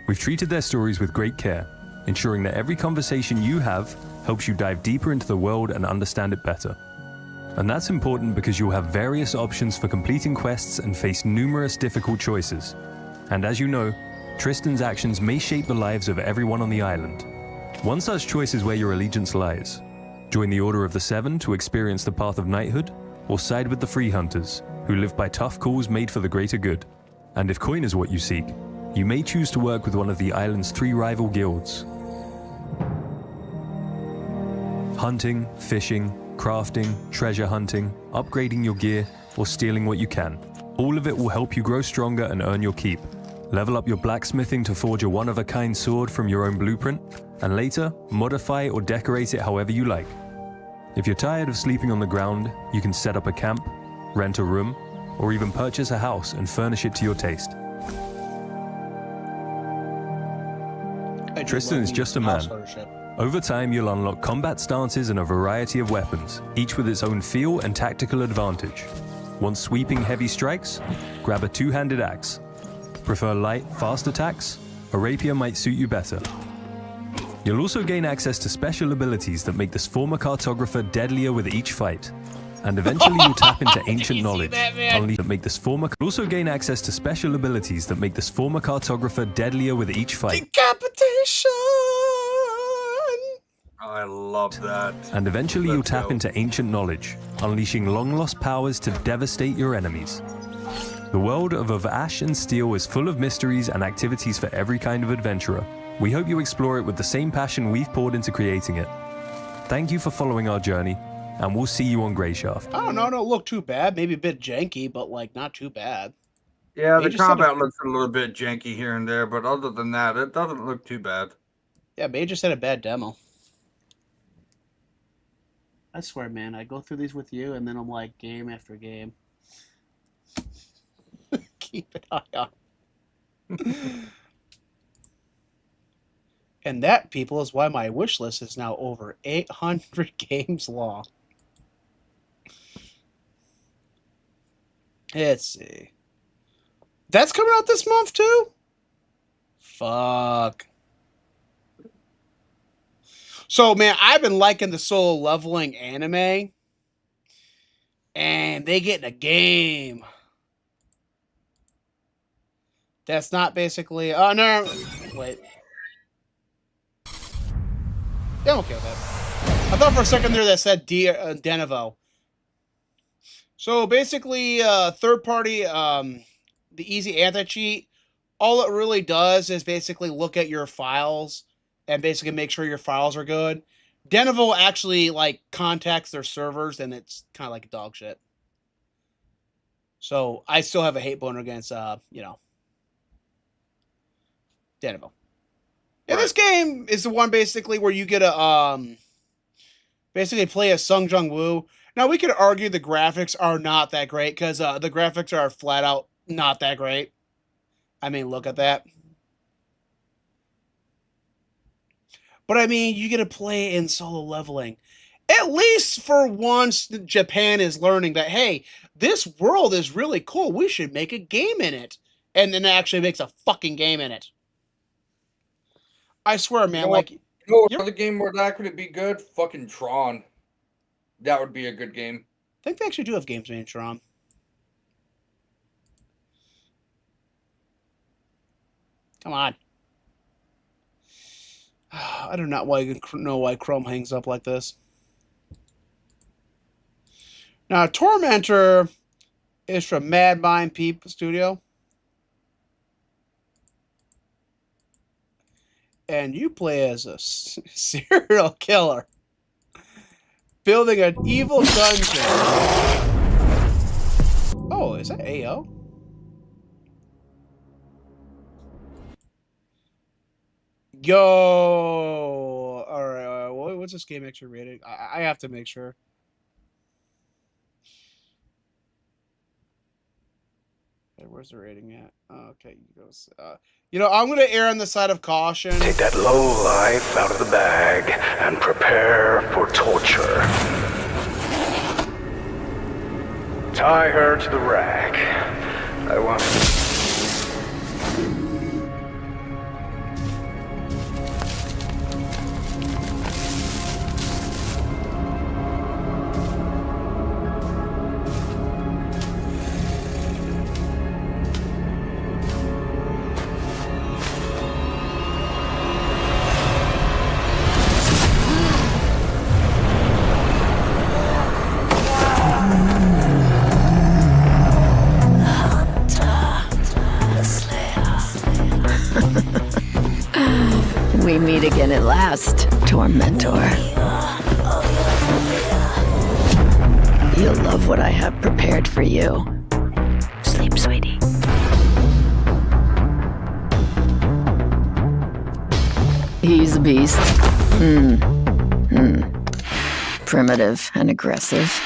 We've treated their stories with great care, ensuring that every conversation you have helps you dive deeper into the world and understand it better. And that's important because you'll have various options for completing quests and face numerous difficult choices. And as you know, Tristan's actions may shape the lives of everyone on the island. One such choice is where your allegiance lies. Join the Order of the Seven to experience the path of knighthood, or side with the Free Hunters, who live by tough calls made for the greater good. And if coin is what you seek, you may choose to work with one of the island's 3 rival guilds. Hunting, fishing, crafting, treasure hunting, upgrading your gear, or stealing what you can. All of it will help you grow stronger and earn your keep. Level up your blacksmithing to forge a one-of-a-kind sword from your own blueprint, and later, modify or decorate it however you like. If you're tired of sleeping on the ground, you can set up a camp, rent a room, or even purchase a house and furnish it to your taste. Tristan is just a man. Over time, you'll unlock combat stances and a variety of weapons, each with its own feel and tactical advantage. Want sweeping heavy strikes? Grab a 2-handed axe. Prefer light, fast attacks? A rapier might suit you better. You'll also gain access to special abilities that make this former cartographer deadlier with each fight. And eventually you'll tap into ancient knowledge. That make this former also gain access to special abilities that make this former cartographer deadlier with each fight. Decapitation! I love that. And eventually you'll tap into ancient knowledge, unleashing long-lost powers to devastate your enemies. The world of Avashen Steel is full of mysteries and activities for every kind of adventurer. We hope you explore it with the same passion we've poured into creating it. Thank you for following our journey, and we'll see you on Greyshaft. Oh, no, don't look too bad. Maybe a bit janky, but like not too bad. Yeah, They the just said combat it- looks a little bit janky here and there, but other than that, it doesn't look too bad. Yeah, May just had a bad demo. I swear, man, I go through these with you, and then I'm like, game after game. Keep an eye on. And that, people, is why my wish list is now over 800 games long. Let's see. That's coming out this month, too? Fuck. So, man, I've been liking the solo leveling anime. And they get in a game. That's not basically... Oh, no. Wait. Yeah, I'm okay with that. I thought for a second there that said Denevo. So, basically, third-party, the easy anti-cheat, all it really does is basically look at your files and basically make sure your files are good. Denevo actually like contacts their servers, and it's kind of like dog shit. So I still have a hate boner against Denevo. Yeah, this game is the one basically where you get a basically play as Sung Jung Woo. Now we could argue the graphics are not that great because the graphics are flat out not that great. I mean, look at that. But I mean, you get to play in solo leveling. At least for once, Japan is learning that, hey, this world is really cool. We should make a game in it. And then it actually makes a fucking game in it. I swear, man, like... You know Yep. another game where that could be good? Fucking Tron. That would be a good game. I think they actually do have games made in Tron. Come on. I do not know why Chrome hangs up like this. Now, Tormentor is from Mad Mind Peep Studio. And you play as a serial killer. Building an evil dungeon. Oh, is that AO? Yo! Alright, what's this game actually rated? I have to make sure. Okay, where's the rating at? Okay, he goes. I'm gonna err on the side of caution. Take that low life out of the bag and prepare for torture. Tie her to the rack. I want... We meet again at last, Tormentor. You'll love what I have prepared for you. Sleep, sweetie. He's a beast. Primitive and aggressive.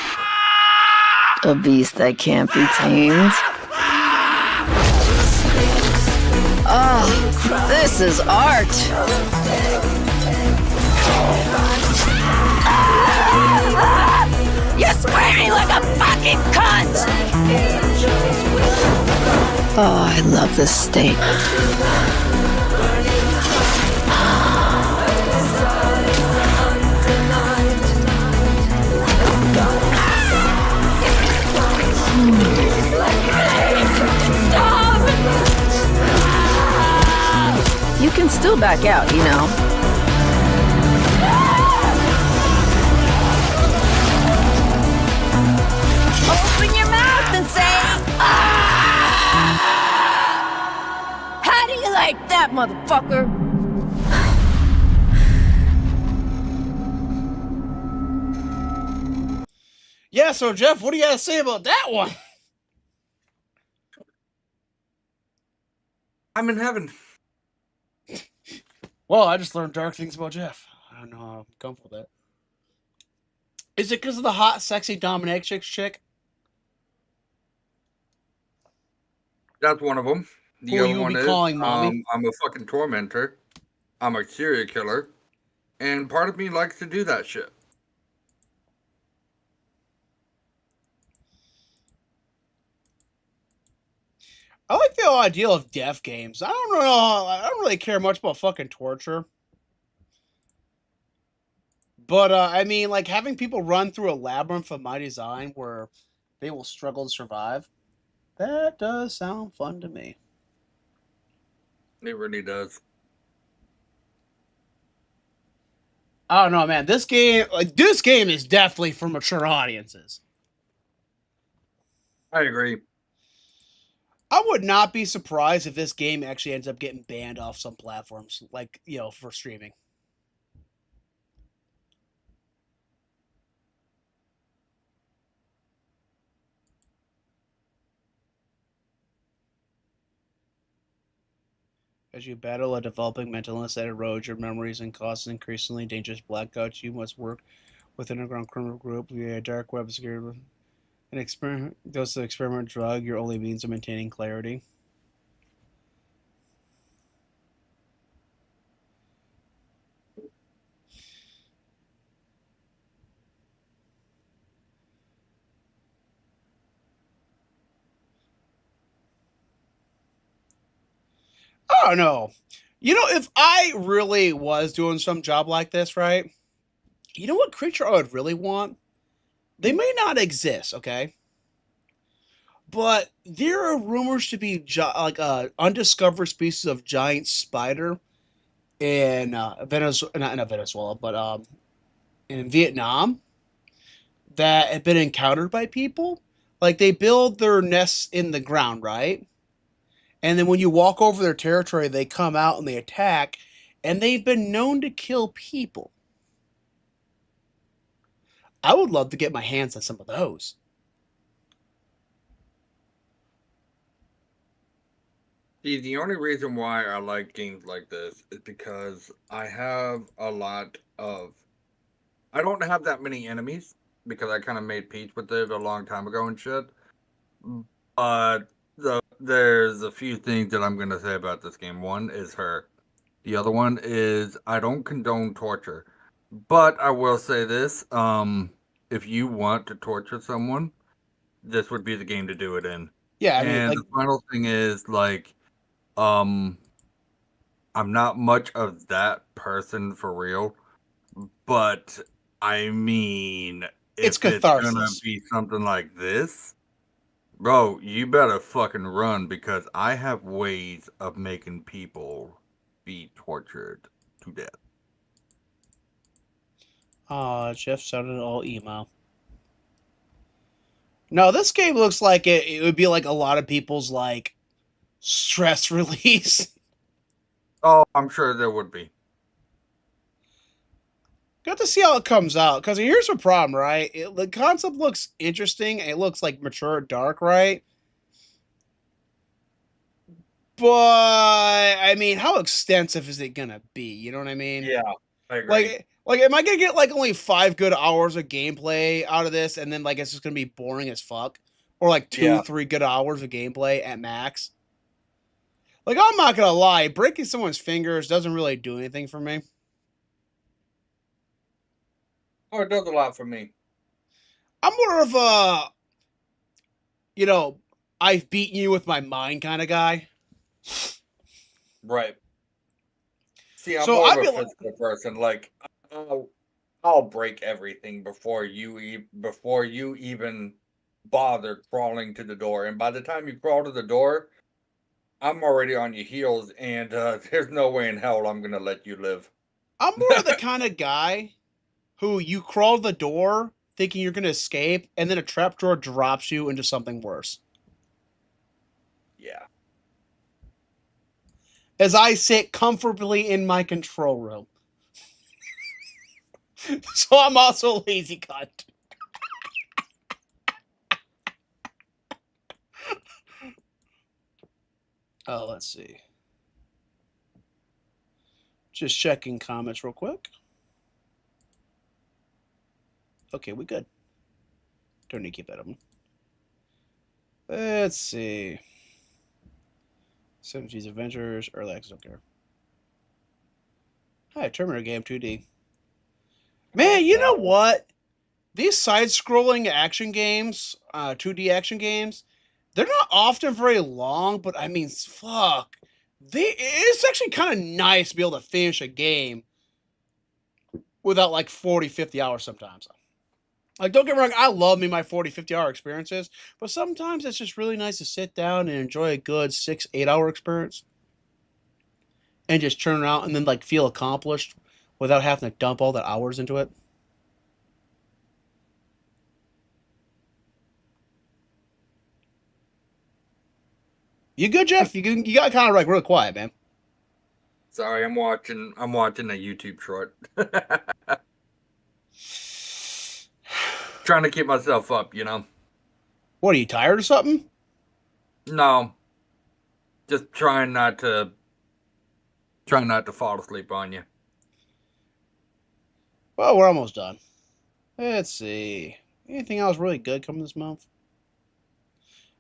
A beast that can't be tamed. Oh, this is art. You're squirming like a fucking cunt! Oh, I love this state. You can still back out, you know. Open your mouth and say, ah! How do you like that, motherfucker? Yeah, so Jeff, what do you got to say about that one? I'm in heaven. Well, I just learned dark things about Jeff. I don't know how I'm comfortable with that. Is it because of the hot, sexy dominatrix chick? That's one of them. The Who other you would one be is calling mommy? I'm a fucking tormentor. I'm a serial killer, and part of me likes to do that shit. I like the idea of death games. I don't know. I don't really care much about fucking torture. But I mean, like having people run through a labyrinth of my design where they will struggle to survive. That does sound fun to me. It really does. I don't know, man. This game is definitely for mature audiences. I agree. I would not be surprised if this game actually ends up getting banned off some platforms, like, for streaming. As you battle a developing mental illness that erodes your memories and causes increasingly dangerous blackouts, you must work with an underground criminal group via a dark web security. An experiment dose of experiment drug, your only means of maintaining clarity. I don't know. If I really was doing some job like this, right? You know what creature I would really want? They may not exist, okay? But there are rumors to be like undiscovered species of giant spider in Venezuela, not Venezuela, but in Vietnam that have been encountered by people. Like they build their nests in the ground, right? And then when you walk over their territory, they come out and they attack, and they've been known to kill people. I would love to get my hands on some of those. See, the only reason why I like games like this is because I have a lot of. I don't have that many enemies because I kind of made peace with it a long time ago and shit. But there's a few things that I'm gonna say about this game. One is her. The other one is I don't condone torture, but I will say this: if you want to torture someone, this would be the game to do it in. Yeah, I mean, And like, the final thing is like, I'm not much of that person for real, but I mean, it's if it's gonna catharsis. be something like this, bro, you better fucking run because I have ways of making people be tortured to death. Jeff sounded all emo. No, this game looks like it would be like a lot of people's like stress release. Oh, I'm sure there would be. Got to see how it comes out. Because here's the problem, right? The concept looks interesting. And it looks like mature dark, right? But I mean, how extensive is it gonna be? You know what I mean? Yeah, I agree. Like, am I gonna get like only 5 good hours of gameplay out of this, and then like it's just gonna be boring as fuck, or like 2-3 good hours of gameplay at max? Like, I'm not gonna lie, breaking someone's fingers doesn't really do anything for me. Oh, it does a lot for me. I'm more of a, I've beaten you with my mind kind of guy. Right. See, I'm So more I'd of be a like, physical person. Like, I'll break everything before you even bother crawling to the door. And by the time you crawl to the door, I'm already on your heels, and there's no way in hell I'm gonna let you live. I'm more of the kind of guy who you crawl to the door thinking you're gonna escape, and then a trapdoor drops you into something worse. Yeah. As I sit comfortably in my control room. So I'm also a lazy cunt. Oh, let's see. Just checking comments real quick. Okay, we good. Don't need to keep that open. Let's see. 70s Adventures, Early Access, don't care. Hi, Terminator game 2D. Man, you know what? These side-scrolling action games, 2D action games, they're not often very long, but I mean, fuck. It's actually kind of nice to be able to finish a game without like 40, 50 hours sometimes. Like, don't get me wrong, I love me my 40, 50-hour experiences, but sometimes it's just really nice to sit down and enjoy a good 6, 8-hour experience and just turn around and then like feel accomplished without having to dump all the hours into it. You good, Jeff? You got kind of like real quiet, man. Sorry, I'm watching a YouTube short. Trying to keep myself up, you know. What, are you tired or something? No. Just trying not to fall asleep on you. Well, we're almost done. Let's see. Anything else really good coming this month?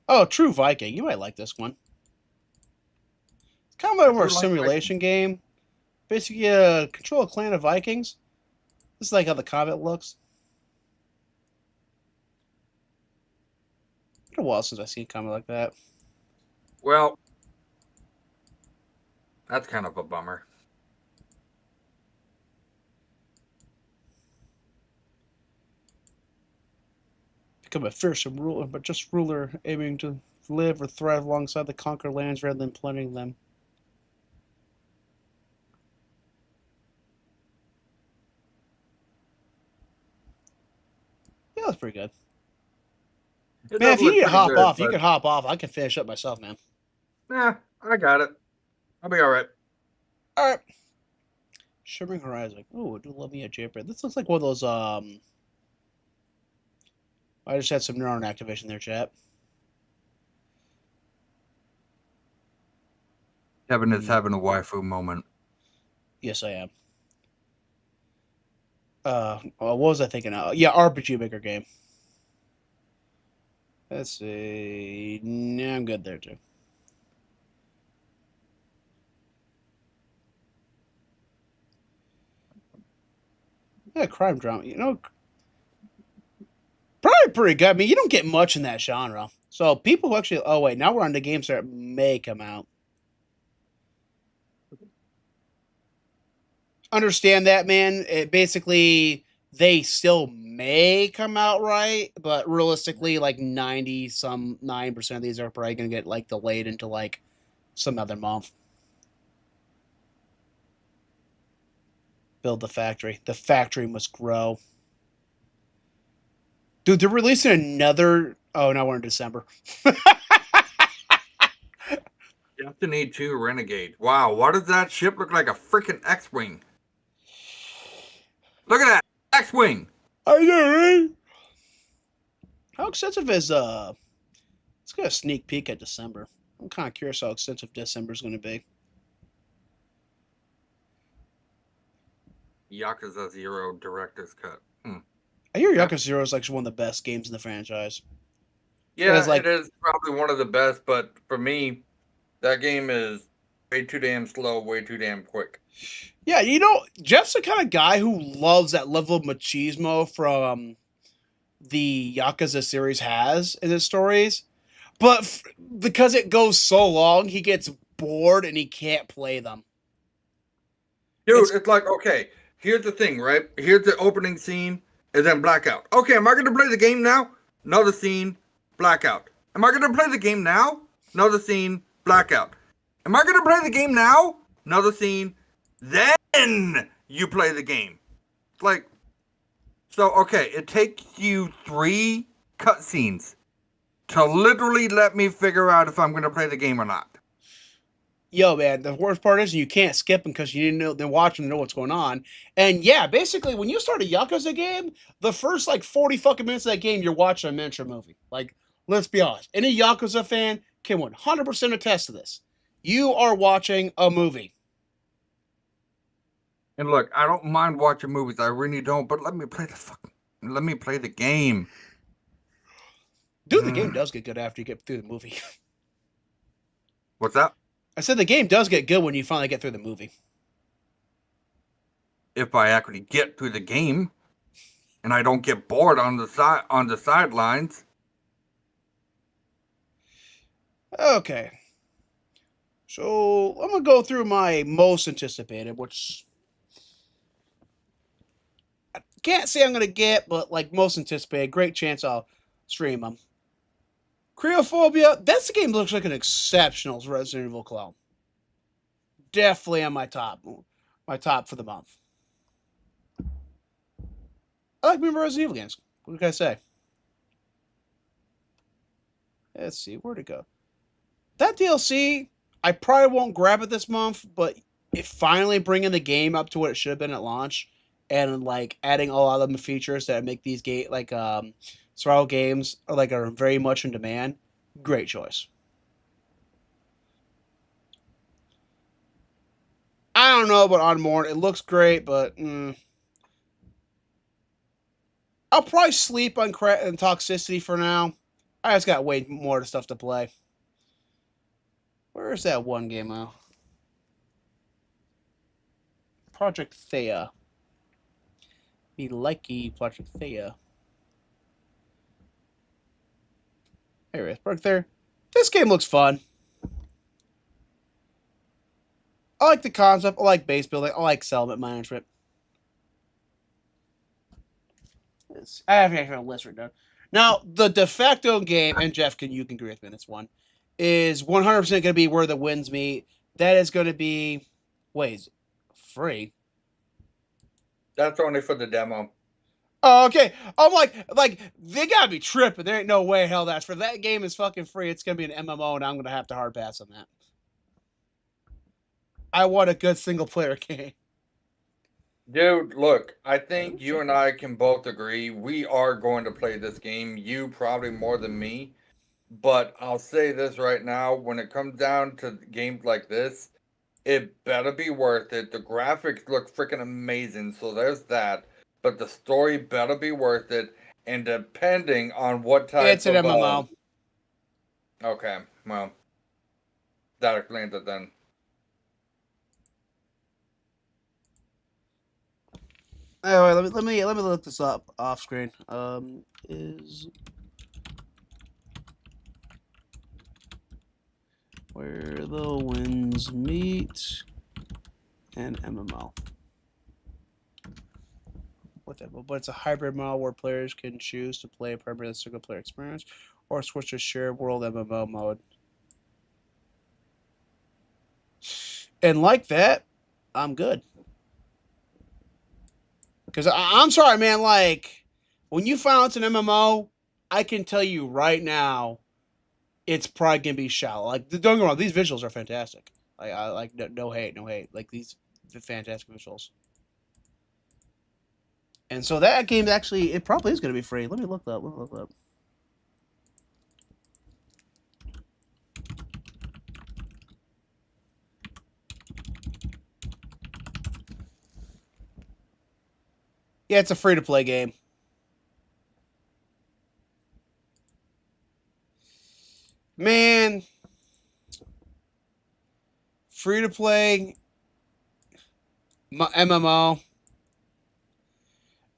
Oh, True Viking. You might like this one. It's kind of over a simulation game. Basically, control a clan of Vikings. This is like how the combat looks. It's been a while since I've seen a combat like that. Well, that's kind of a bummer. Become a fearsome ruler, but just ruler aiming to live or thrive alongside the conquered lands rather than plundering them. Yeah, that's pretty good. Man, if you need to hop off, you can hop off. I can finish up myself, man. Nah, I got it. I'll be all right. All right. Shimmering Horizon. Oh, I do love me a Jailbreak. This looks like one of those, I just had some neuron activation there, chat. Kevin is having a waifu moment. Yes, I am. What was I thinking of? Yeah, RPG Maker game. Let's see. Nah, I'm good there, too. Yeah, crime drama. You know, probably pretty good. I mean, you don't get much in that genre. So people who actually... Oh, wait. Now we're on the games that may come out. Understand that, man. It basically, they still may come out right, but realistically, like 9% of these are probably going to get like delayed into like some other month. Build the factory. The factory must grow. Dude, they're releasing another... Oh, now we're in December. Destiny 2 Renegade. Wow, why does that ship look like a freaking X-Wing? Look at that! X-Wing! I know, right? How extensive is... Let's get a sneak peek at December. I'm kind of curious how extensive December is going to be. Yakuza 0 Director's Cut. I hear Yakuza 0 is like one of the best games in the franchise. Yeah, it is probably one of the best, but for me, that game is way too damn slow, way too damn quick. Yeah, you know, Jeff's the kind of guy who loves that level of machismo from the Yakuza series has in his stories. But because it goes so long, he gets bored and he can't play them. Dude, it's like, okay, here's the thing, right? Here's the opening scene, and then blackout. Okay, am I going to play the game now? Another scene, blackout. Am I going to play the game now? Another scene, blackout. Am I going to play the game now? Another scene, then you play the game. Like, so, okay, it takes you 3 cutscenes to literally let me figure out if I'm going to play the game or not. Yo, man, the worst part is you can't skip them because you didn't know they're watching to know what's going on. And yeah, basically, when you start a Yakuza game, the first like 40 fucking minutes of that game, you're watching a miniature movie. Like, let's be honest, any Yakuza fan can 100% attest to this. You are watching a movie. And look, I don't mind watching movies. I really don't. But let me play the game. Dude, the game does get good after you get through the movie. What's that? I said the game does get good when you finally get through the movie. If I actually get through the game, and I don't get bored on the sidelines. Okay. So I'm gonna go through my most anticipated, which I can't say I'm gonna get, but like most anticipated, great chance I'll stream them. Cryophobia, that's the game that looks like an exceptional Resident Evil clone. Definitely on my top for the month. I like remember Resident Evil games. What can I say? Let's see, where'd it go? That DLC, I probably won't grab it this month, but it finally bringing the game up to what it should have been at launch, and like adding a lot of the features that make these survival games are very much in demand. Great choice. I don't know about Unborn. It looks great, but I'll probably sleep on Toxicity for now. I just got way more stuff to play. Where is that one game now? Project Thea. Me likey Project Thea. There it is. Project Thea. This game looks fun. I like the concept. I like base building. I like settlement management. I have a list right now. Now, the de facto game, and Jeff, you can agree with me on this one, is 100% going to be Where the Winds Meet. That is going to be, free? That's only for the demo. Oh, okay. I'm like they gotta be tripping. There ain't no way hell that's for that game is fucking free. It's gonna be an MMO, and I'm gonna have to hard pass on that. I want a good single player game. Dude, look, I think you and I can both agree we are going to play this game. You probably more than me. But I'll say this right now, when it comes down to games like this, it better be worth it. The graphics look freaking amazing, so there's that. But the story better be worth it, and depending on what type It's an MMO. Okay, well, that explains it then. Anyway, let me look this up off screen. Is Where the Winds Meet and MMO. But it's a hybrid model where players can choose to play a permanent single player experience or switch to shared world MMO mode. And like that, I'm good. Because I'm sorry, man, like, when you find out it's an MMO, I can tell you right now, it's probably going to be shallow. Like, don't get me wrong, these visuals are fantastic. I like, no hate. Like, these fantastic visuals. And so that game actually, it probably is going to be free. Let me look that up. Yeah, it's a free-to-play game. Man. Free-to-play. MMO.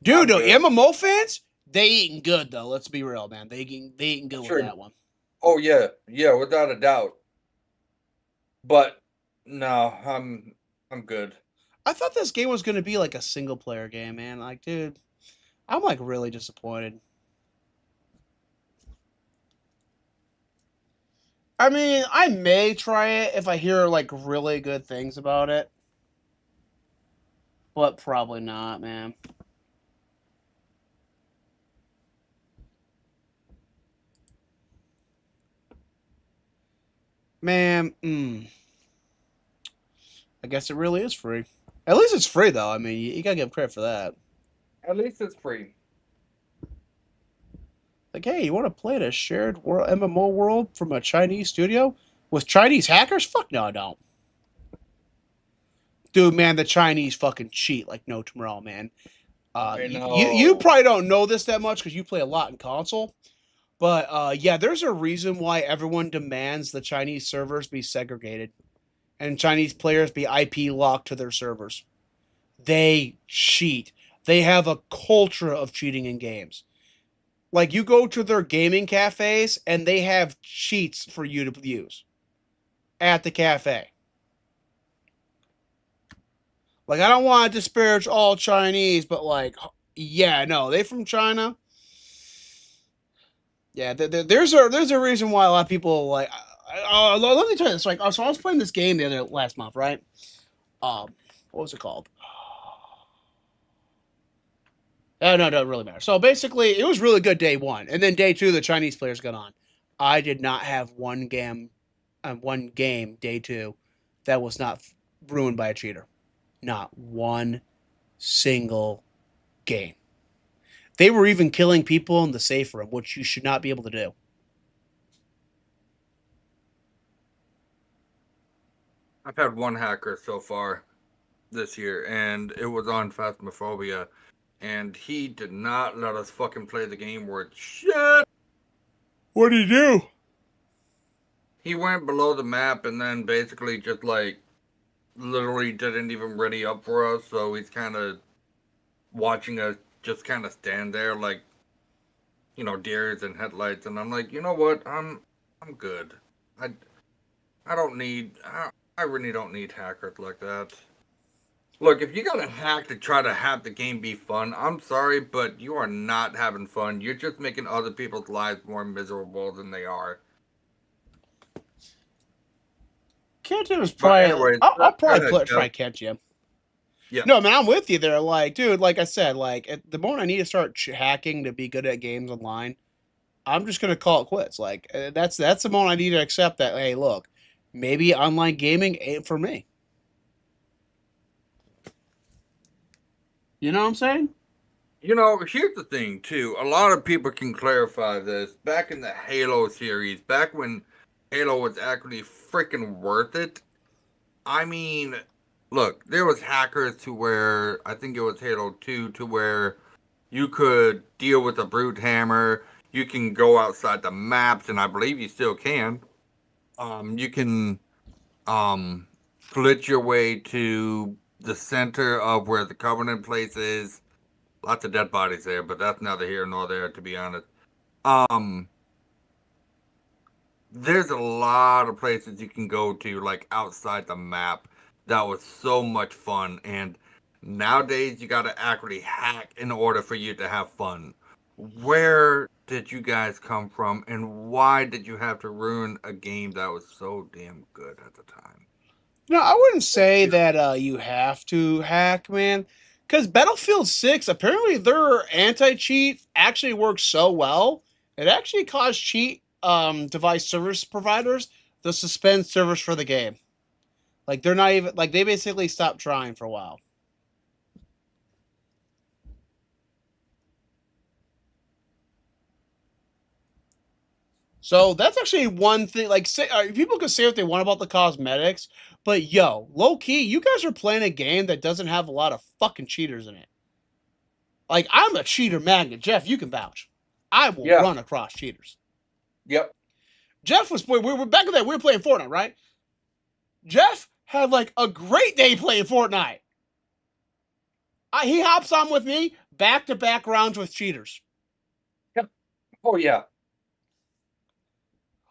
Dude, the MMO fans, they eating good, though. Let's be real, man. They eating good with that one. Oh, yeah. Yeah, without a doubt. But, no, I'm good. I thought this game was going to be like a single player game, man. Like, dude, I'm like really disappointed. I mean, I may try it if I hear like really good things about it. But probably not, man. Man, I guess it really is free. At least it's free, though. I mean, you gotta give credit for that. At least it's free. Like, hey, you want to play in a shared world MMO world from a Chinese studio? With Chinese hackers? Fuck no, I don't. Dude, man, the Chinese fucking cheat like no tomorrow, man. I know. You probably don't know this that much because you play a lot in console. But yeah, there's a reason why everyone demands the Chinese servers be segregated and Chinese players be IP locked to their servers. They cheat. They have a culture of cheating in games. Like, you go to their gaming cafes and they have cheats for you to use at the cafe. Like, I don't want to disparage all Chinese, but like, yeah, no, they from China. Yeah, there's a reason why a lot of people like. Let me tell you this. Like, so I was playing this game the other last month, right? What was it called? Oh, no, it doesn't really matter. So basically, it was really good day one, and then day two, the Chinese players got on. I did not have one game day two that was not ruined by a cheater. Not one single game. They were even killing people in the safe room, which you should not be able to do. I've had one hacker so far this year, and it was on Phasmophobia, and he did not let us fucking play the game worth shit. What did he do? He went below the map and then basically just like literally didn't even ready up for us, so he's kind of watching us just kind of stand there like, you know, deers and headlights, and I'm like, you know what, I'm good. I really don't need hackers like that. Look, if you gotta hack to try to have the game be fun, I'm sorry, but you are not having fun. You're just making other people's lives more miserable than they are. Kenji was probably. Anyways, I'll probably go ahead, try Kenji. Yeah. No, man, I'm with you there. Like, dude, like I said, like the moment I need to start hacking to be good at games online, I'm just gonna call it quits. Like, that's the moment I need to accept that. Hey, look, maybe online gaming ain't for me. You know what I'm saying? You know, here's the thing, too. A lot of people can clarify this. Back in the Halo series, back when Halo was actually freaking worth it, I mean, look, there was hackers to where, I think it was Halo 2, to where you could deal with a brute hammer, you can go outside the maps, and I believe you still can. You can glitch your way to the center of where the Covenant place is. Lots of dead bodies there, but that's neither here nor there, to be honest. There's a lot of places you can go to, like outside the map. That was so much fun, and nowadays you gotta actually hack in order for you to have fun. Where did you guys come from, and why did you have to ruin a game that was so damn good at the time? No, I wouldn't say that you have to hack, man. Because Battlefield 6, apparently their anti-cheat actually works so well, it actually caused cheat device service providers to suspend servers for the game. Like, they're not even, like, they basically stopped trying for a while. So that's actually one thing. Like, people can say what they want about the cosmetics, but yo, low key, you guys are playing a game that doesn't have a lot of fucking cheaters in it. Like, I'm a cheater magnet, Jeff. You can vouch. I will run across cheaters. Yep. Jeff was playing. We were back in that. We were playing Fortnite, right? Jeff had like a great day playing Fortnite. He hops on with me back-to-back rounds with cheaters. Yep. Oh yeah.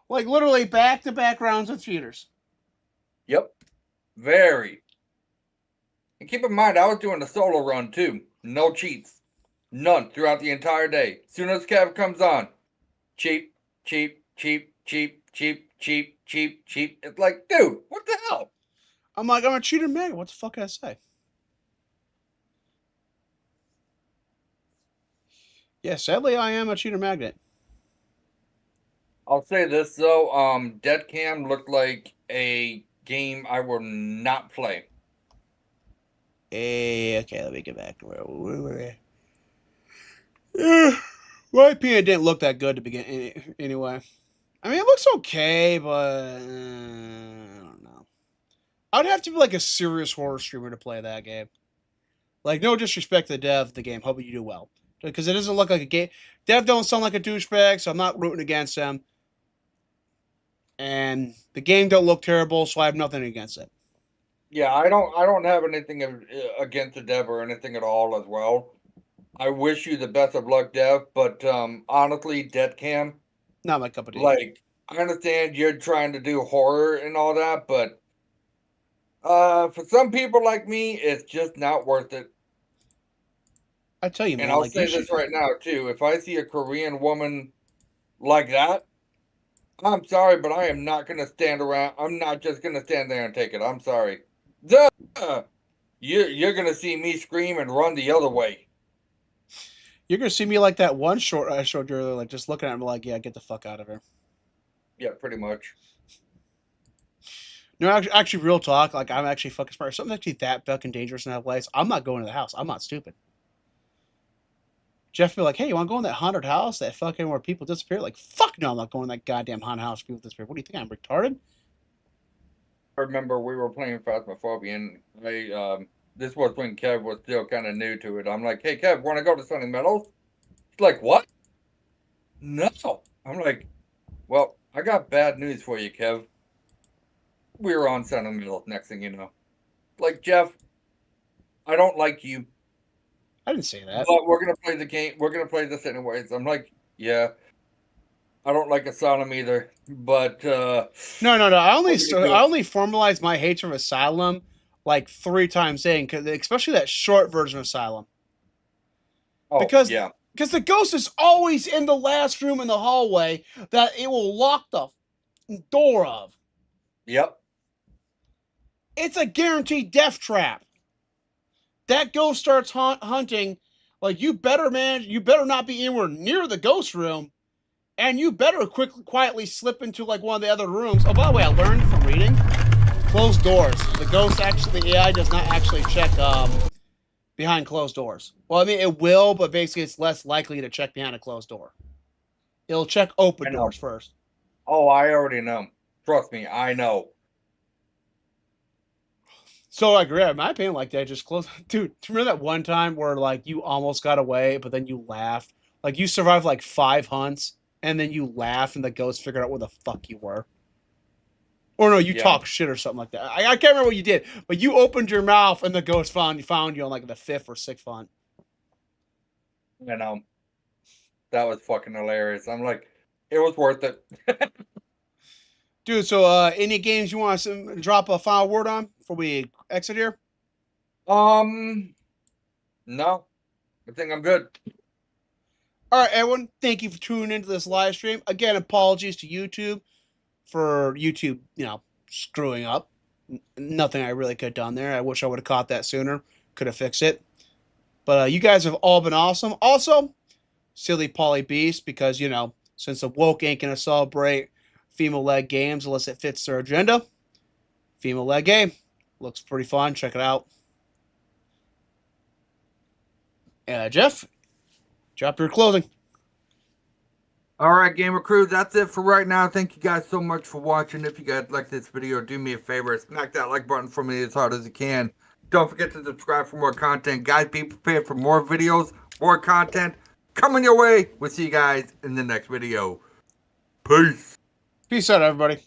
Like, literally back-to-back rounds with cheaters. Yep. Very. And keep in mind, I was doing a solo run too. No cheats. None throughout the entire day. As soon as Cav comes on, cheap, cheap, cheap, cheap, cheap, cheap, cheap, cheap. It's like, dude, what the hell? I'm like, I'm a cheater magnet. What the fuck can I say? Yeah, sadly, I am a cheater magnet. I'll say this though, Dead Cam looked like a game I will not play. Hey, okay, let me get back to where we were. My opinion didn't look that good to begin anyway. I mean, it looks okay, but I don't know. I'd have to be like a serious horror streamer to play that game. Like, no disrespect to the dev of the game, hoping you do well, because it doesn't look like a game. Dev don't sound like a douchebag, so I'm not rooting against them. And the game don't look terrible, so I have nothing against it. Yeah, I don't have anything against the dev or anything at all as well. I wish you the best of luck, Dev, but honestly, Deadcam, Not my cup of tea. like, I understand you're trying to do horror and all that, but for some people like me, it's just not worth it. I tell you, man. And I'll like, say this right now, too. If I see a Korean woman like that, I'm sorry, but I am not going to stand around. I'm not just going to stand there and take it. I'm sorry. You're going to see me scream and run the other way. You're gonna see me like that one short I showed you earlier, like just looking at him like, yeah, get the fuck out of here. Yeah, pretty much. No, actually, real talk. Like, I'm actually fucking smart. If something's actually that fucking dangerous in that place, I'm not going to the house. I'm not stupid. Jeff be like, hey, you want to go in that haunted house? That fucking where people disappear? Like, fuck no, I'm not going in that goddamn haunted house where people disappear. What do you think? I'm retarded? I remember we were playing Phasmophobia, and this was when Kev was still kind of new to it. I'm like, hey, Kev, want to go to Sunny Meadows? He's like, what? No. I'm like, well, I got bad news for you, Kev. We were on Sunny Meadows, next thing you know. Like, Jeff, I don't like you. I didn't say that. But we're going to play the game. We're going to play this anyways. I'm like, yeah. I don't like Asylum either, but No. I only formalized my hatred of Asylum like 3 times in, especially that short version of Asylum. Because the ghost is always in the last room in the hallway that it will lock the door of. Yep. It's a guaranteed death trap. That ghost starts hunting. Like, you better not be anywhere near the ghost room. And you better quietly slip into like one of the other rooms. Oh, by the way, I learned from reading, closed doors. The ghost the AI does not actually check behind closed doors. Well, I mean, it will, but basically it's less likely to check behind a closed door. It'll check open doors first. Oh, I already know. Trust me, I know. So I agree. In my opinion, like that, just close. Dude, remember that one time where like you almost got away, but then you laughed? Like you survived like 5 hunts. And then you laughed, and the ghost figured out where the fuck you were. Or no, you talk shit or something like that. I can't remember what you did, but you opened your mouth, and the ghost found you on like the 5th or 6th hunt. You know, that was fucking hilarious. I'm like, it was worth it. Dude, so any games you want to drop a final word on before we exit here? No, I think I'm good. All right, everyone, thank you for tuning into this live stream. Again, apologies to YouTube for YouTube, screwing up. Nothing I really could have done there. I wish I would have caught that sooner. Could have fixed it. But you guys have all been awesome. Also, silly Polly Beast, because, since the woke ain't going to celebrate female-led games unless it fits their agenda, female-led game. Looks pretty fun. Check it out. Jeff? Drop your clothing. All right, Gamer Crew, that's it for right now. Thank you guys so much for watching. If you guys like this video, do me a favor. Smack that like button for me as hard as you can. Don't forget to subscribe for more content. Guys, be prepared for more videos, more content coming your way. We'll see you guys in the next video. Peace. Peace out, everybody.